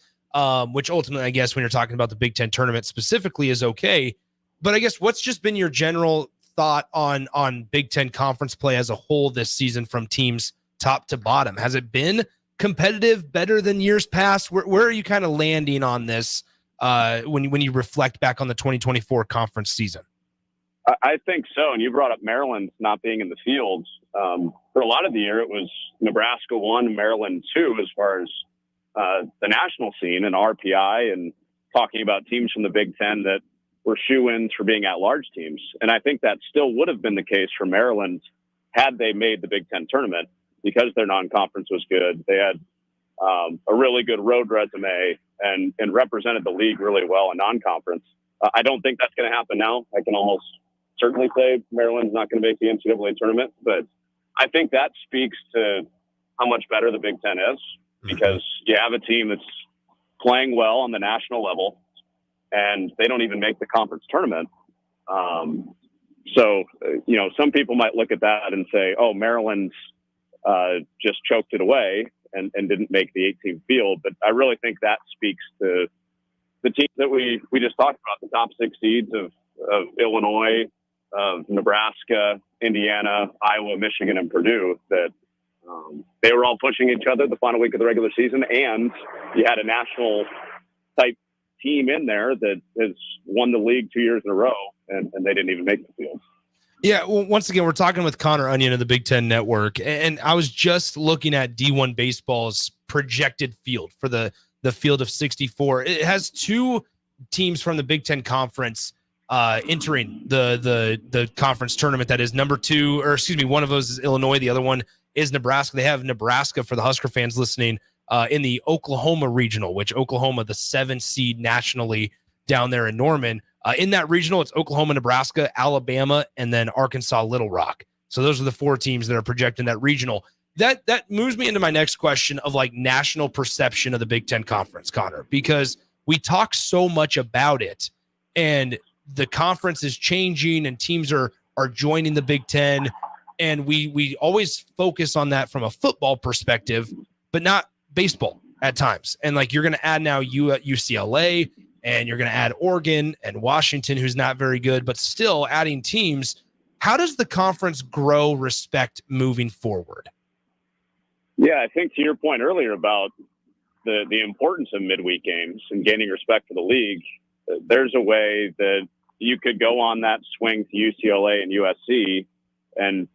which ultimately, I guess, when you're talking about the Big Ten tournament specifically, is okay. But I guess what's just been your general thought on Big Ten conference play as a whole this season from teams top to bottom? Has it been competitive, better than years past? Where are you kind of landing on this when you reflect back on the 2024 conference season? I think so. And you brought up Maryland not being in the field. For a lot of the year, it was Nebraska 1, Maryland 2, as far as the national scene and RPI, and talking about teams from the Big Ten that were shoe-ins for being at-large teams. And I think that still would have been the case for Maryland had they made the Big Ten tournament, because their non-conference was good. They had a really good road resume and represented the league really well in non-conference. I don't think that's going to happen now. I can almost certainly say Maryland's not going to make the NCAA tournament, but I think that speaks to how much better the Big Ten is, because you have a team that's playing well on the national level, and they don't even make the conference tournament. So, some people might look at that and say, oh, Maryland's just choked it away and didn't make the 8-team field. But I really think that speaks to the teams that we just talked about, the top 6 seeds of Illinois, of Nebraska, Indiana, Iowa, Michigan, and Purdue, that they were all pushing each other the final week of the regular season. And you had a national type team in there that has won the league 2 years in a row, and they didn't even make the field. Yeah, well, once again, we're talking with Connor Onion of the Big Ten Network, and I was just looking at D1 Baseball's projected field for the field of 64. It has 2 teams from the Big Ten Conference entering the conference tournament. That is one of those is Illinois, the other one is Nebraska. They have Nebraska, for the Husker fans listening, in the Oklahoma regional, which Oklahoma, the 7th seed nationally down there in Norman. In that regional, it's Oklahoma, Nebraska, Alabama, and then Arkansas, Little Rock. So those are the 4 teams that are projecting that regional. That moves me into my next question of like national perception of the Big Ten Conference, Connor, because we talk so much about it, and the conference is changing and teams are joining the Big Ten. And we always focus on that from a football perspective, but not baseball at times. And like, you're going to add now UCLA, and you're going to add Oregon and Washington, who's not very good, but still adding teams. How does the conference grow respect moving forward? Yeah, I think to your point earlier about the importance of midweek games and gaining respect for the league, there's a way that you could go on that swing to UCLA and USC. And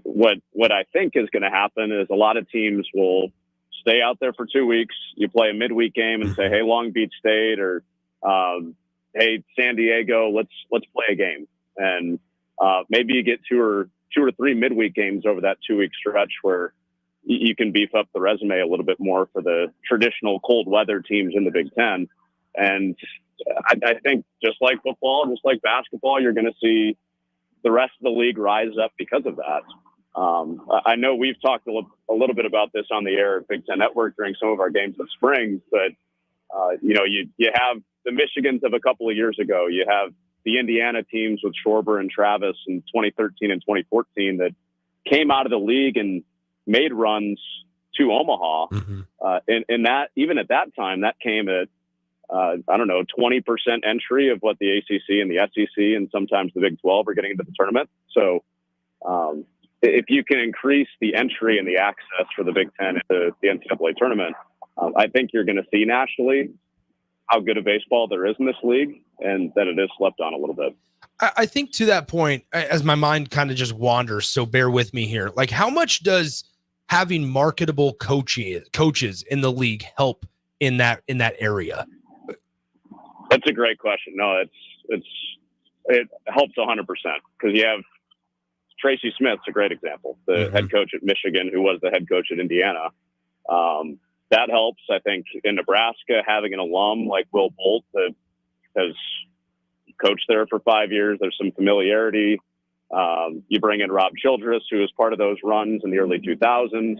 what I think is going to happen is a lot of teams will stay out there for 2 weeks. You play a midweek game and say, hey, Long Beach State, or hey, San Diego, let's play a game. And maybe you get two or three midweek games over that 2 week stretch where you can beef up the resume a little bit more for the traditional cold weather teams in the Big Ten. And I think just like football, just like basketball, you're going to see the rest of the league rise up because of that. I know we've talked a little bit about this on the air at Big Ten Network during some of our games in spring, but you have the Michigans of a couple of years ago. You have the Indiana teams with Schwarber and Travis in 2013 and 2014 that came out of the league and made runs to Omaha. And that, even at that time, that came at 20% entry of what the ACC and the SEC and sometimes the Big 12 are getting into the tournament. So if you can increase the entry and the access for the Big Ten to the NCAA tournament, I think you're going to see nationally how good a baseball there is in this league, and that it is slept on a little bit. I think to that point, as my mind kind of just wanders, so bear with me here. Like, how much does having marketable coaches in the league help in that area? That's a great question. No, it helps 100% because you have Tracy Smith's a great example, the head coach at Michigan, who was the head coach at Indiana. That helps. I think in Nebraska, having an alum like Will Bolt that has coached there for 5 years, there's some familiarity. You bring in Rob Childress, who was part of those runs in the early 2000s.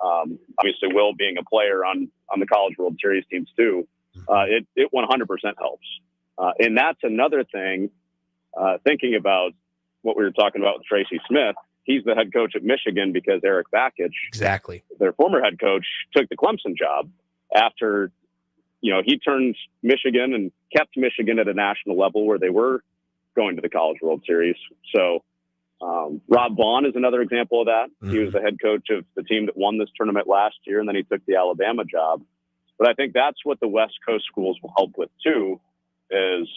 Obviously, Will being a player on the College World Series teams too. it 100% helps. And that's another thing, thinking about what we were talking about with Tracy Smith. He's the head coach at Michigan because Eric Bakich, exactly, their former head coach, took the Clemson job after, he turned Michigan and kept Michigan at a national level where they were going to the College World Series. So Rob Vaughn is another example of that. He was the head coach of the team that won this tournament last year, and then he took the Alabama job. But I think that's what the West Coast schools will help with too, is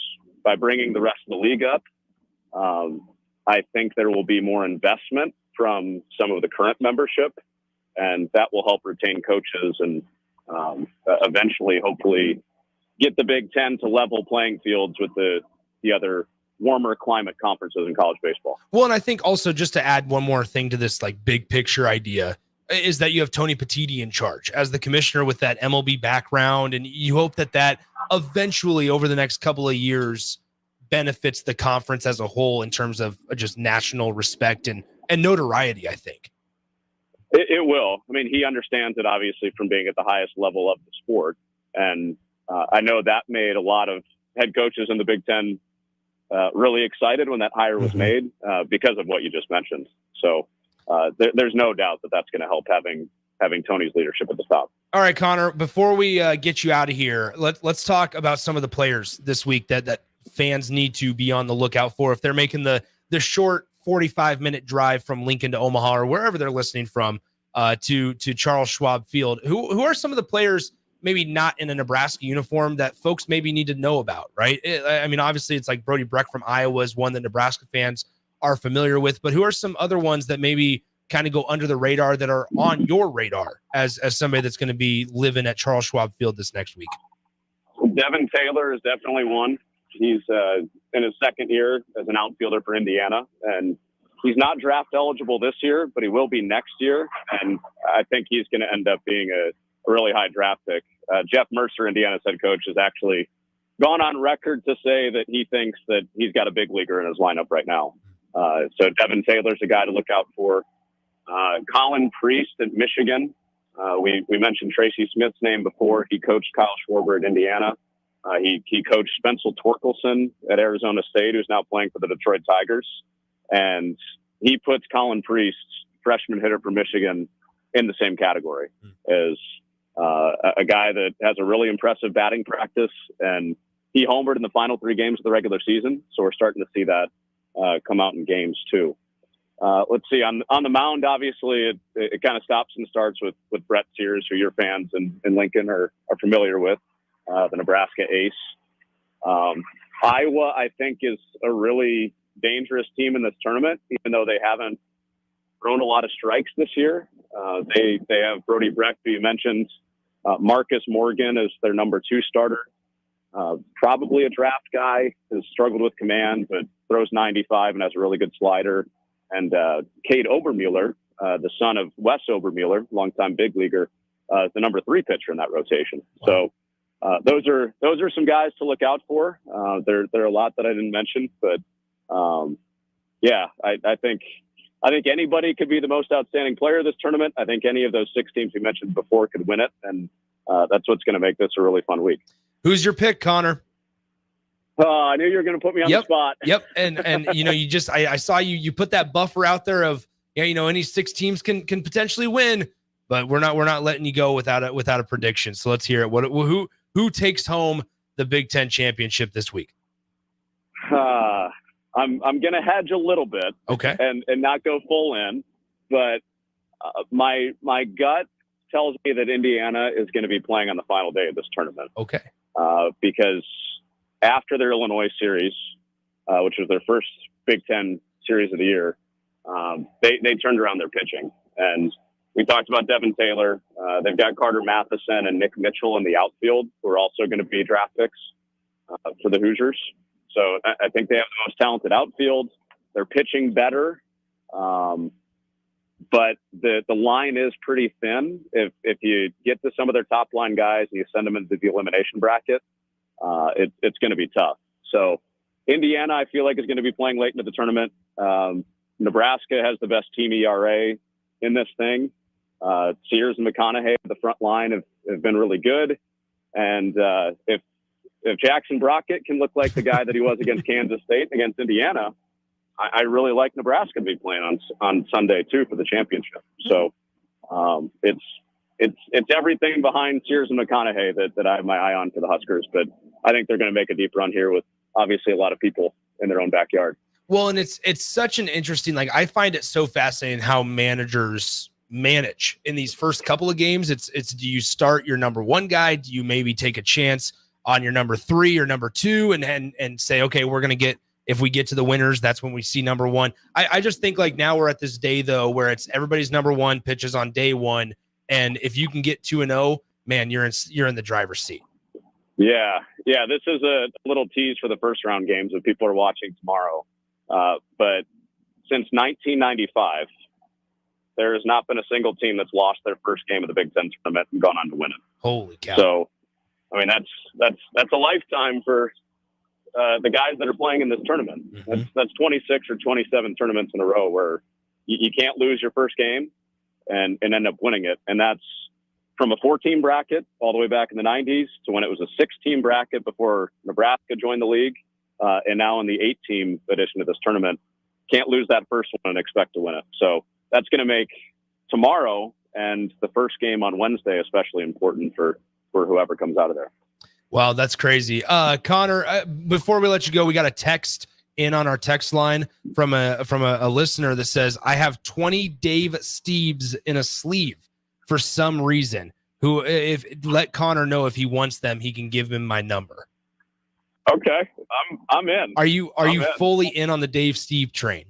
by bringing the rest of the league up. I think there will be more investment from some of the current membership, and that will help retain coaches and eventually, hopefully, get the Big Ten to level playing fields with the other warmer climate conferences in college baseball. Well, and I think also, just to add one more thing to this like big picture idea, is that you have Tony Petitti in charge as the commissioner with that MLB background, and you hope that eventually over the next couple of years benefits the conference as a whole in terms of just national respect and notoriety, I think. It will. I mean, he understands it, obviously, from being at the highest level of the sport. And I know that made a lot of head coaches in the Big Ten really excited when that hire was made because of what you just mentioned. So there's no doubt that that's going to help having Tony's leadership at the top. All right, Connor, before we get you out of here, let's talk about some of the players this week that fans need to be on the lookout for if they're making the short 45-minute drive from Lincoln to Omaha or wherever they're listening from to Charles Schwab Field. Who are some of the players maybe not in a Nebraska uniform that folks maybe need to know about, right? I mean, obviously it's like Brody Breck from Iowa is one that Nebraska fans are familiar with, but who are some other ones that maybe kind of go under the radar that are on your radar as somebody that's going to be living at Charles Schwab Field this next week? Devin Taylor is definitely one. He's in his second year as an outfielder for Indiana, and he's not draft eligible this year, but he will be next year. And I think he's going to end up being a really high draft pick. Jeff Mercer, Indiana's head coach, has actually gone on record to say that he thinks that he's got a big leaguer in his lineup right now. So Devin Taylor's a guy to look out for. Colin Priest at Michigan. We mentioned Tracy Smith's name before. He coached Kyle Schwarber at Indiana. He coached Spencer Torkelson at Arizona State, who's now playing for the Detroit Tigers. And he puts Colin Priest, freshman hitter for Michigan, in the same category as a guy that has a really impressive batting practice. And he homered in the final 3 games of the regular season. So we're starting to see that come out in games too. Let's see, on the mound, obviously it kind of stops and starts with Brett Sears, who your fans in Lincoln are familiar with, the Nebraska ace. Iowa, I think, is a really dangerous team in this tournament, even though they haven't thrown a lot of strikes this year. They have Brody Breck, who you mentioned. Marcus Morgan is their number 2 starter. Probably a draft guy, has struggled with command, but throws 95 and has a really good slider. And Cade Obermueller, the son of Wes Obermueller, longtime big leaguer, is the number 3 pitcher in that rotation. So those are some guys to look out for. There are a lot that I didn't mention, but I think anybody could be the most outstanding player of this tournament. I think any of those 6 teams we mentioned before could win it, and that's what's going to make this a really fun week. Who's your pick, Connor? I knew you were going to put me on the spot. Yep. And I saw you put that buffer out there of, any 6 teams can potentially win, but we're not letting you go without a prediction. So let's hear it. Who takes home the Big Ten championship this week? I'm going to hedge a little bit, okay, and not go full in, but my gut tells me that Indiana is going to be playing on the final day of this tournament. Okay, because after their Illinois series, which was their first Big Ten series of the year, they turned around their pitching. And we talked about Devin Taylor. They've got Carter Matheson and Nick Mitchell in the outfield, who are also going to be draft picks for the Hoosiers. So I think they have the most talented outfield. They're pitching better. But the line is pretty thin. If you get to some of their top line guys and you send them into the elimination bracket, it's going to be tough. So Indiana, I feel like, is going to be playing late into the tournament. Nebraska has the best team ERA in this thing. Sears and McConaughey at the front line have been really good. And if Jackson Brockett can look like the guy that he was against Kansas State, against Indiana, I really like Nebraska to be playing on Sunday too for the championship. So it's everything behind Sears and McConaughey that I have my eye on for the Huskers. But I think they're going to make a deep run here with obviously a lot of people in their own backyard. Well, and it's such an interesting, like, I find it so fascinating how managers manage in these first couple of games. It's do you start your number one guy? Do you maybe take a chance on your number 3 or number 2 and say, okay, we're going to get, if we get to the winners, that's when we see number 1. I just think like now we're at this day though, where it's everybody's number 1 pitches on day 1. And if you can get 2-0, man, you're in the driver's seat. Yeah. This is a little tease for the first round games that people are watching tomorrow. But since 1995, there has not been a single team that's lost their first game of the Big Ten tournament and gone on to win it. Holy cow! So, I mean, that's a lifetime for the guys that are playing in this tournament. Mm-hmm. That's 26 or 27 tournaments in a row where you can't lose your first game and end up winning it. And that's from a 4-team bracket all the way back in the 90s to when it was a 6-team bracket before Nebraska joined the league, and now in the 8-team edition of this tournament. Can't lose that first one and expect to win it. So that's going to make tomorrow and the first game on Wednesday especially important for whoever comes out of there. Wow, that's crazy. Connor, before we let you go, we got a text in on our text line from a listener that says, I have 20 Dave Steebs in a sleeve for some reason. Who, if let Connor know if he wants them, he can give him my number. Okay, I'm in. Are you fully in on the Dave Steeb train?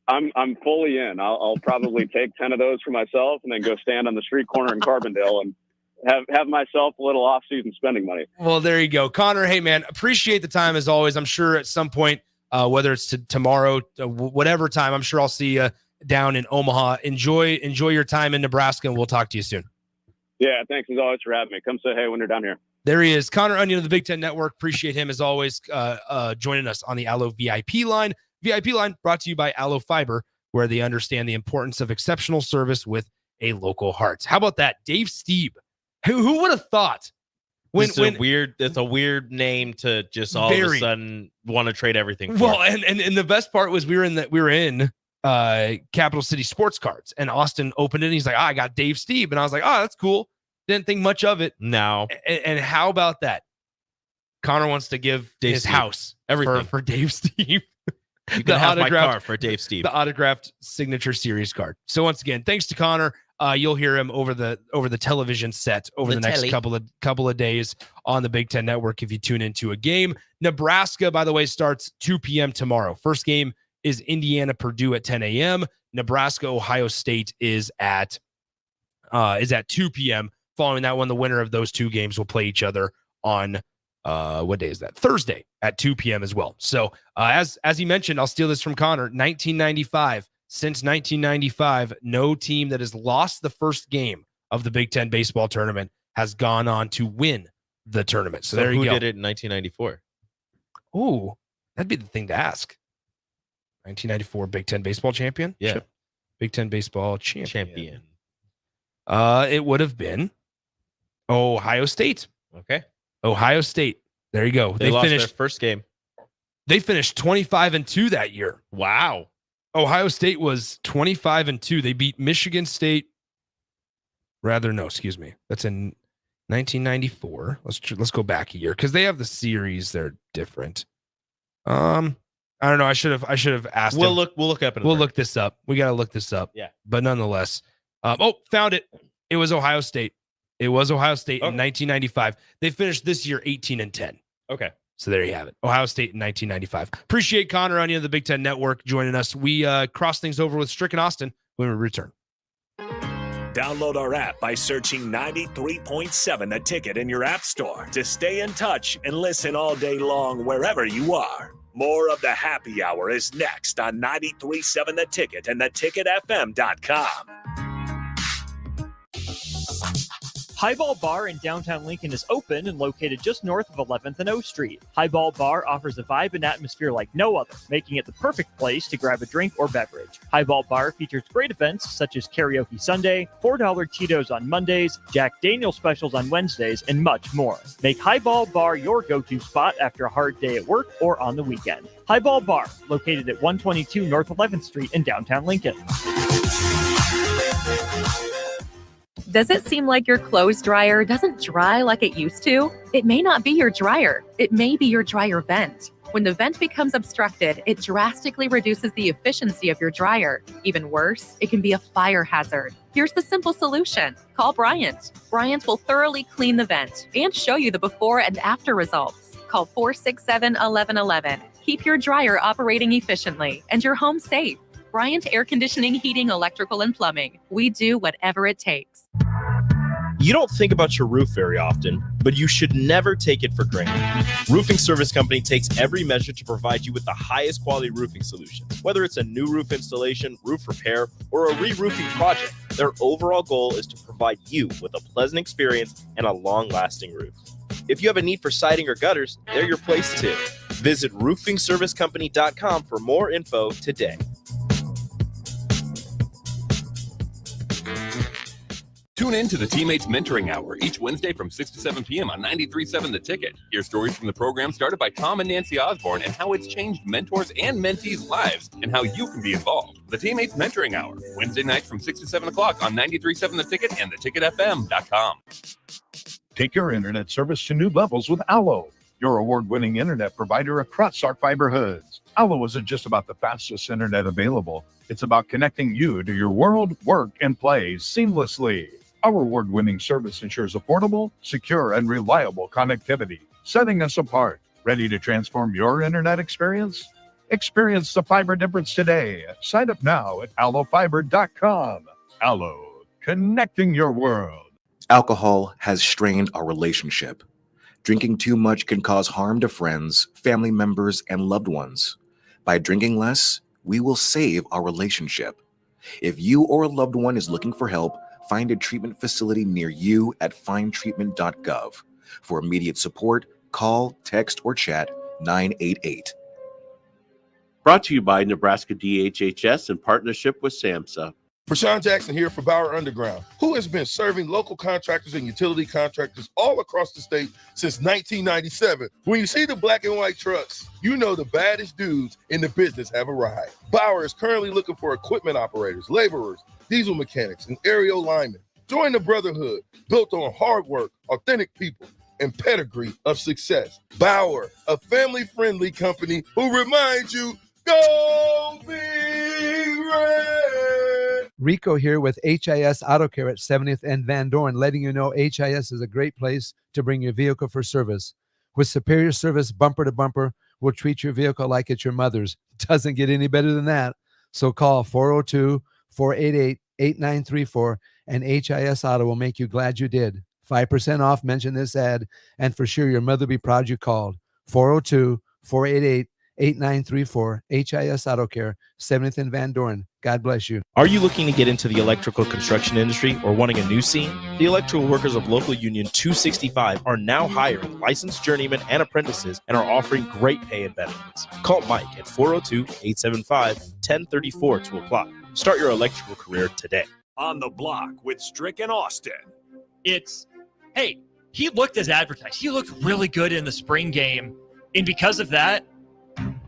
I'm fully in. I'll probably take 10 of those for myself and then go stand on the street corner in Carbondale and have myself a little off-season spending money. Well, there you go. Connor, hey, man, appreciate the time as always. I'm sure at some point, whether it's tomorrow, whatever time, I'm sure I'll see you down in Omaha. Enjoy your time in Nebraska, and we'll talk to you soon. Yeah, thanks as always for having me. Come say hey when you're down here. There he is, Connor Onion of the Big Ten Network. Appreciate him as always joining us on the Allo VIP line. VIP line brought to you by Allo Fiber, where they understand the importance of exceptional service with a local heart. How about that? Dave Steeb. Who would have thought? It's a weird name to just all of a sudden want to trade everything for. Well, and the best part was we were in Capital City Sports Cards, and Austin opened it and he's like, I got Dave Steeb. And I was like, oh, that's cool. Didn't think much of it. No. And how about that? Connor wants to give Dave his Steeb. House Everything for Dave Steeb. You can have my car for Dave Steeb. The autographed signature series card. So once again, thanks to Connor. You'll hear him over the television set over the next couple of days on the Big Ten Network if you tune into a game. Nebraska, by the way, starts 2 p.m. tomorrow. First game is Indiana-Purdue at 10 a.m. Nebraska-Ohio State is at 2 p.m. Following that one, the winner of those two games will play each other on what day is that? Thursday at 2 p.m. as well. So as he mentioned, I'll steal this from Connor. 1995. Since 1995, no team that has lost the first game of the Big Ten baseball tournament has gone on to win the tournament. So there you go. Who did it in 1994? Ooh, that'd be the thing to ask. 1994 Big Ten baseball champion? Yeah. Big Ten baseball champion. It would have been Ohio State. Okay. Ohio State. There you go. They lost their first game. They finished 25-2 that year. Wow. Ohio State was 25-2. They beat Michigan State. Excuse me. That's in 1994. Let's go back a year because they have the series. They're different. I don't know. I should have asked. We'll look up. We'll look this up. We got to look this up. Yeah. But nonetheless, found it. It was Ohio State. It was Ohio State in 1995. They finished this year 18-10. Okay. So there you have it. Ohio State in 1995. Appreciate Connor Onion of the Big Ten Network joining us. We cross things over with Strick and Austin when we return. Download our app by searching 93.7 The Ticket in your app store to stay in touch and listen all day long wherever you are. More of the happy hour is next on 93.7 The Ticket and theticketfm.com. Highball Bar in downtown Lincoln is open and located just north of 11th and O Street. Highball Bar offers a vibe and atmosphere like no other, making it the perfect place to grab a drink or beverage. Highball Bar features great events such as Karaoke Sunday, $4 Tito's on Mondays, Jack Daniel's specials on Wednesdays, and much more. Make Highball Bar your go-to spot after a hard day at work or on the weekend. Highball Bar, located at 122 North 11th Street in downtown Lincoln. Does it seem like your clothes dryer doesn't dry like it used to? It may not be your dryer. It may be your dryer vent. When the vent becomes obstructed, it drastically reduces the efficiency of your dryer. Even worse, it can be a fire hazard. Here's the simple solution. Call Bryant. Bryant will thoroughly clean the vent and show you the before and after results. Call 467-1111. Keep your dryer operating efficiently and your home safe. Bryant Air Conditioning, Heating, Electrical, and Plumbing. We do whatever it takes. You don't think about your roof very often, but you should never take it for granted. Roofing Service Company takes every measure to provide you with the highest quality roofing solution. Whether it's a new roof installation, roof repair, or a re-roofing project, their overall goal is to provide you with a pleasant experience and a long-lasting roof. If you have a need for siding or gutters, they're your place too. Visit roofingservicecompany.com for more info today. Tune in to the Teammates Mentoring Hour each Wednesday from 6 to 7 p.m. on 93.7 The Ticket. Hear stories from the program started by Tom and Nancy Osborne and how it's changed mentors and mentees' lives and how you can be involved. The Teammates Mentoring Hour, Wednesday nights from 6 to 7 o'clock on 93.7 The Ticket and theticketfm.com. Take your internet service to new levels with Allo, your award-winning internet provider across our fiber hoods. Allo isn't just about the fastest internet available. It's about connecting you to your world, work, and play seamlessly. Our award-winning service ensures affordable, secure, and reliable connectivity, setting us apart. Ready to transform your internet experience? Experience the fiber difference today. Sign up now at allofiber.com. Allo, connecting your world. Alcohol has strained our relationship. Drinking too much can cause harm to friends, family members, and loved ones. By drinking less, we will save our relationship. If you or a loved one is looking for help, find a treatment facility near you at findtreatment.gov. For immediate support, call, text, or chat 988. Brought to you by Nebraska DHHS in partnership with SAMHSA. Rashawn Jackson here for Bauer Underground, who has been serving local contractors and utility contractors all across the state since 1997. When you see the black and white trucks, you know the baddest dudes in the business have arrived. Bauer is currently looking for equipment operators, laborers, diesel mechanics, and aerial linemen. Join the brotherhood built on hard work, authentic people, and pedigree of success. Bauer, a family-friendly company who reminds you, go Big Red! Rico here with HIS Auto Care at 70th and Van Dorn, letting you know HIS is a great place to bring your vehicle for service. With superior service bumper to bumper, we'll treat your vehicle like it's your mother's. Doesn't get any better than that. So call 402-488-8934 and HIS Auto will make you glad you did. 5% off, mention this ad, and for sure your mother will be proud you called. 402-488-8934, HIS Auto Care, 70th and Van Dorn. God bless you. Are you looking to get into the electrical construction industry or wanting a new scene? The electrical workers of Local Union 265 are now hiring licensed journeymen and apprentices and are offering great pay and benefits. Call Mike at 402-875-1034 to apply. Start your electrical career today. On the Block with Strick and Austin. It's, hey, he looked as advertised. He looked really good in the spring game. And because of that,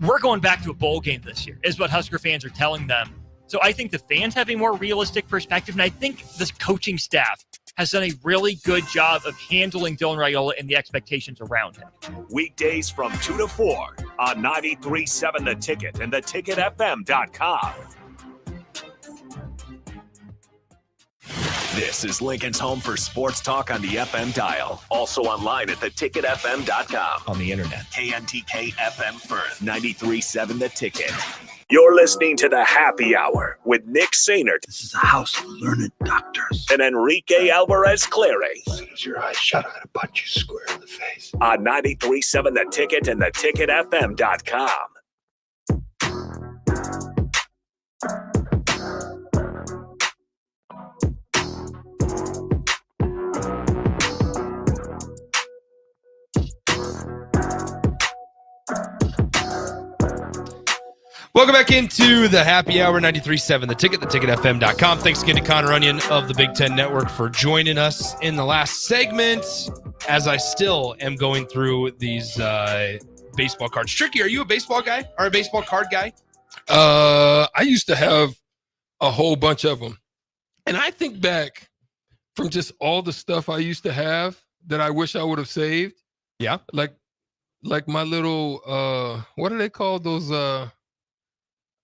we're going back to a bowl game this year, is what Husker fans are telling them. So I think the fans have a more realistic perspective, and I think this coaching staff has done a really good job of handling Dylan Raiola and the expectations around him. Weekdays from 2 to 4 on 93.7 The Ticket and theticketfm.com. This is Lincoln's home for sports talk on the FM dial. Also online at theticketfm.com. On the internet. KNTK FM Firth, 93.7 The Ticket. You're listening to the Happy Hour with Nick Sainert. This is a house of learned doctors. And Enrique Alvarez Clary. As soon as your eyes shut, I'm going to punch you square in the face. On 93.7 The Ticket and theticketfm.com. Welcome back into the happy hour 93.7 The Ticket, theticketfm.com. Thanks again to Connor Onion of the Big Ten Network for joining us in the last segment as I still am going through these baseball cards. Tricky, are you a baseball guy or a baseball card guy? I used to have a whole bunch of them. And I think back from just all the stuff I used to have that I wish I would have saved. Yeah. Like my little, what are they called? Those,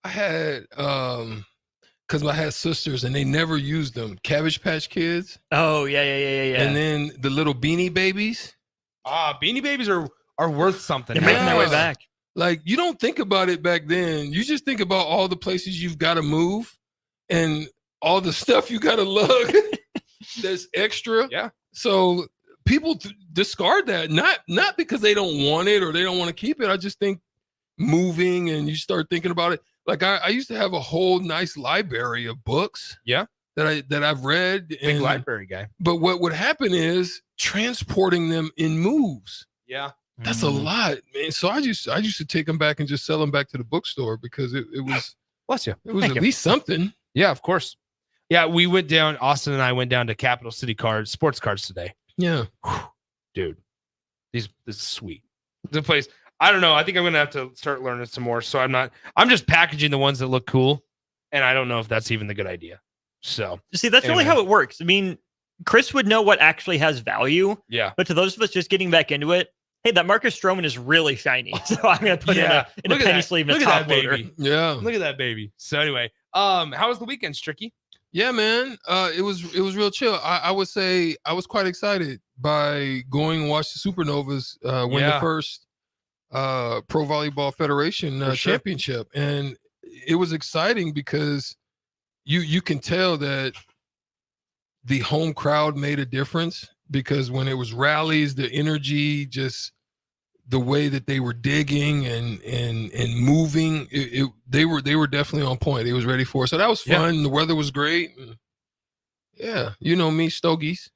I had, because I had sisters and they never used them. Cabbage Patch Kids. Oh, yeah. And then the little Beanie Babies. Beanie Babies are worth something. They're making their way back. Like, you don't think about it back then. You just think about all the places you've got to move and all the stuff you got to lug that's extra. Yeah. So people discard that, not because they don't want it or they don't want to keep it. I just think moving and you start thinking about it. Like I used to have a whole nice library of books. Yeah. That I've read. Big library guy. But what would happen is transporting them in moves. Yeah. That's a lot, man. So I used to take them back and just sell them back to the bookstore because it was bless you. It was Thank at you. least something. Yeah, of course. Yeah, we went down. Austin and I went down to Capital City Sports Cards today. Yeah, dude, this is sweet. The place. I don't know. I think I'm gonna have to start learning some more. So I'm just packaging the ones that look cool, and I don't know if that's even the good idea. So see, that's really how it works. I mean, Chris would know what actually has value. Yeah. But to those of us just getting back into it, hey, that Marcus Stroman is really shiny. So I'm gonna put in a penny sleeve and a top loader. Yeah. Look at that baby. So anyway, how was the weekend, Stricky? Yeah, man. It was real chill. I would say I was quite excited by going and watch the Supernovas win the first Pro Volleyball Federation championship, and it was exciting because you can tell that the home crowd made a difference, because when it was rallies, the energy, just the way that they were digging and moving, they were definitely on point. They was ready for it. So that was fun. Yeah. The weather was great. And yeah, you know me, Stogies.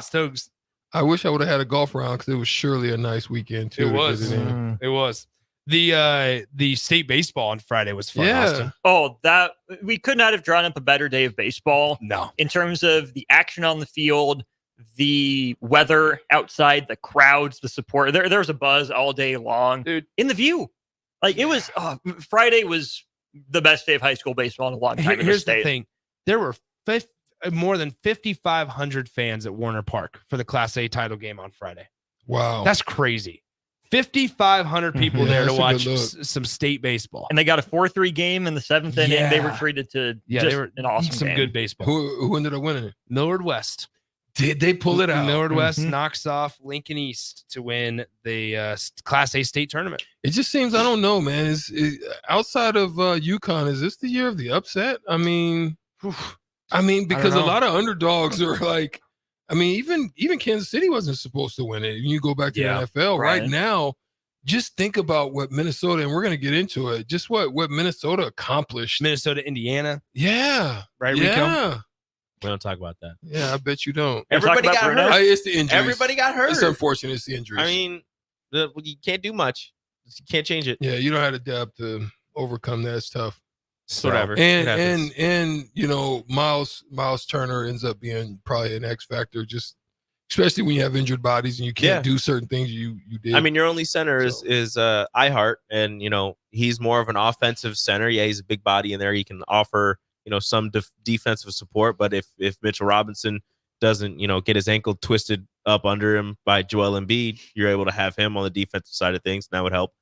Stogies. I wish I would have had a golf round because it was surely a nice weekend too. It was. It was. The state baseball on Friday was fun. Yeah. Austin. Oh, that we could not have drawn up a better day of baseball. No. In terms of the action on the field, the weather outside, the crowds, the support. There was a buzz all day long, dude. In the view, like it was. Friday was the best day of high school baseball in a long time. Here's the thing: there were more than 5,500 fans at Warner Park for the Class A title game on Friday. Wow, that's crazy. 5,500 people there to watch some state baseball, and they got a 4-3 game in the 7th inning. They were treated to they were an awesome some game. good baseball. Who ended up winning it? Millard West. Did they pull it out? Millard West knocks off Lincoln East to win the Class A state tournament. It just seems, I don't know, man. Outside of UConn, is this the year of the upset? I mean, because a lot of underdogs are like, I mean, even Kansas City wasn't supposed to win it. You go back to the NFL right now. Just think about what Minnesota, and we're going to get into it. Just what Minnesota accomplished. Minnesota, Indiana. Yeah. Right, yeah. Rico? We don't talk about that. Yeah, I bet you don't. Everybody got hurt. It's the injuries. Everybody got hurt. It's unfortunate. It's the injuries. I mean, you can't do much. You can't change it. Yeah, you don't have to adapt to overcome that. It's tough. So, whatever. And you know, Miles Turner ends up being probably an X factor, just especially when you have injured bodies and you can't do certain things you did. I mean, your only center is iHeart, and you know he's more of an offensive center. Yeah, he's a big body in there. He can offer some defensive support, but if Mitchell Robinson doesn't get his ankle twisted up under him by Joel Embiid, you're able to have him on the defensive side of things, and that would help.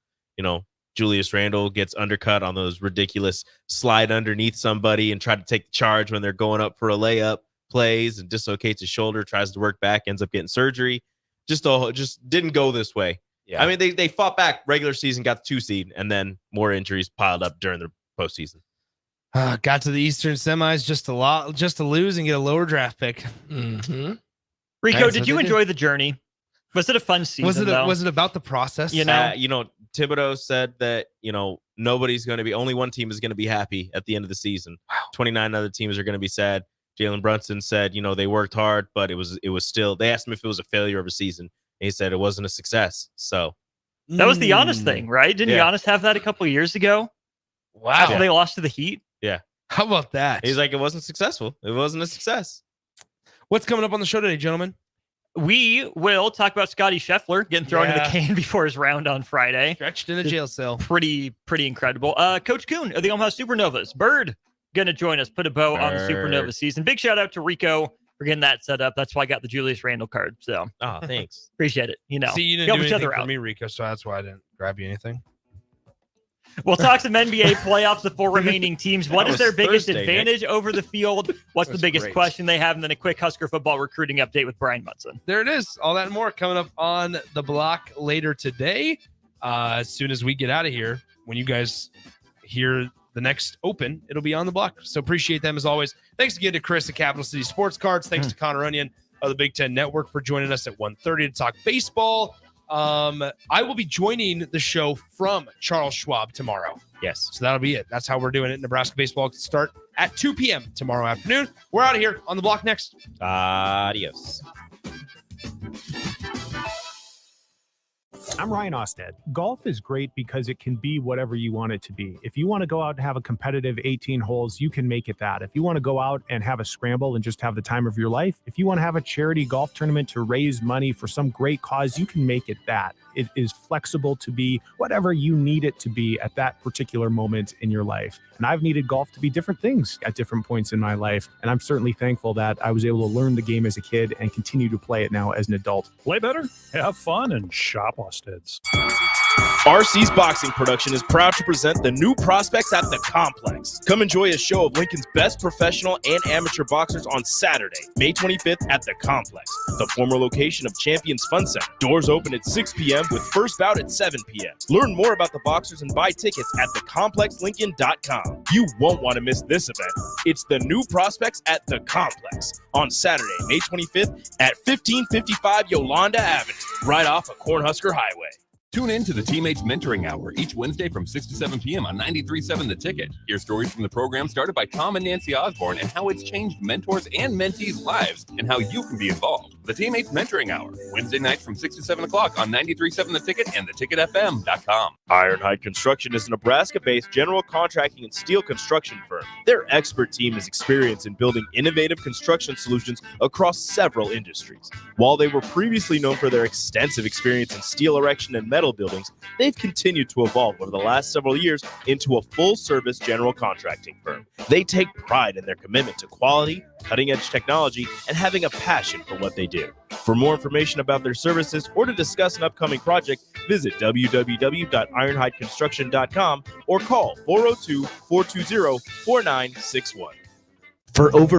Julius Randle gets undercut on those ridiculous slide underneath somebody and try to take the charge when they're going up for a layup plays and dislocates his shoulder, tries to work back, ends up getting surgery. Just didn't go this way. Yeah. I mean, they fought back regular season, got the 2 seed, and then more injuries piled up during the postseason. Got to the Eastern semis just to lose and get a lower draft pick. Mm-hmm. Rico, did you enjoy the journey? Was it a fun season? Was it about the process? Thibodeau said that nobody's going to be, only one team is going to be happy at the end of the season. Wow. 29 other teams are going to be sad. Jalen Brunson said they worked hard, but it was still. They asked him if it was a failure of a season, and he said it wasn't a success. So that was the Giannis thing, right? Didn't Giannis have that a couple of years ago? Wow. After they lost to the Heat. Yeah. How about that? He's like, it wasn't successful. It wasn't a success. What's coming up on the show today, gentlemen? We will talk about Scotty Scheffler getting thrown in the can before his round on Friday. Stretched in a jail cell. Pretty incredible. Coach Kuhn of the Omaha Supernovas. Bird going to join us, put a bow on the Supernova season. Big shout out to Rico for getting that set up. That's why I got the Julius Randle card. So, thanks. Appreciate it. You know, See, you didn't help do each anything other for out. me, Rico, so that's why I didn't grab you anything. We'll talk some NBA playoffs, the 4 remaining teams. What is their biggest Thursday, advantage over the field? What's the biggest question they have? And then a quick Husker football recruiting update with Brian Munson. There it is. All that and more coming up on the block later today. As soon as we get out of here, when you guys hear the next open, it'll be on the block. So appreciate them as always. Thanks again to Chris at Capital City Sports Cards. Thanks to Connor Onion of the Big Ten Network for joining us at 1:30 to talk baseball. I will be joining the show from Charles Schwab tomorrow. Yes. So that'll be it. That's how we're doing it. Nebraska baseball start at 2 p.m. tomorrow afternoon. We're out of here. On the block next. Adios. I'm Ryan Osted. Golf is great because it can be whatever you want it to be. If you want to go out and have a competitive 18 holes, you can make it that. If you want to go out and have a scramble and just have the time of your life, if you want to have a charity golf tournament to raise money for some great cause, you can make it that. It is flexible to be whatever you need it to be at that particular moment in your life. And I've needed golf to be different things at different points in my life. And I'm certainly thankful that I was able to learn the game as a kid and continue to play it now as an adult. Play better, have fun, and shop Osted's. RC's Boxing Production is proud to present the new prospects at the Complex. Come enjoy a show of Lincoln's best professional and amateur boxers on Saturday, May 25th at the Complex, the former location of Champions Fun Center. Doors open at 6 p.m. with first bout at 7 p.m. Learn more about the boxers and buy tickets at thecomplexlincoln.com. You won't want to miss this event. It's the new prospects at the Complex on Saturday, May 25th at 1555 Yolanda Avenue, right off of Cornhusker Highway. Tune in to the Teammates Mentoring Hour each Wednesday from 6 to 7 p.m. on 93.7 The Ticket. Hear stories from the program started by Tom and Nancy Osborne and how it's changed mentors and mentees' lives and how you can be involved. The Teammates Mentoring Hour, Wednesday nights from 6 to 7 o'clock on 93.7 The Ticket and theticketfm.com. Ironhide Construction is a Nebraska-based general contracting and steel construction firm. Their expert team is experienced in building innovative construction solutions across several industries. While they were previously known for their extensive experience in steel erection and metal buildings, they've continued to evolve over the last several years into a full-service general contracting firm. They take pride in their commitment to quality, cutting-edge technology, and having a passion for what they do. For more information about their services or to discuss an upcoming project, visit www.ironhideconstruction.com or call 402-420-4961. For over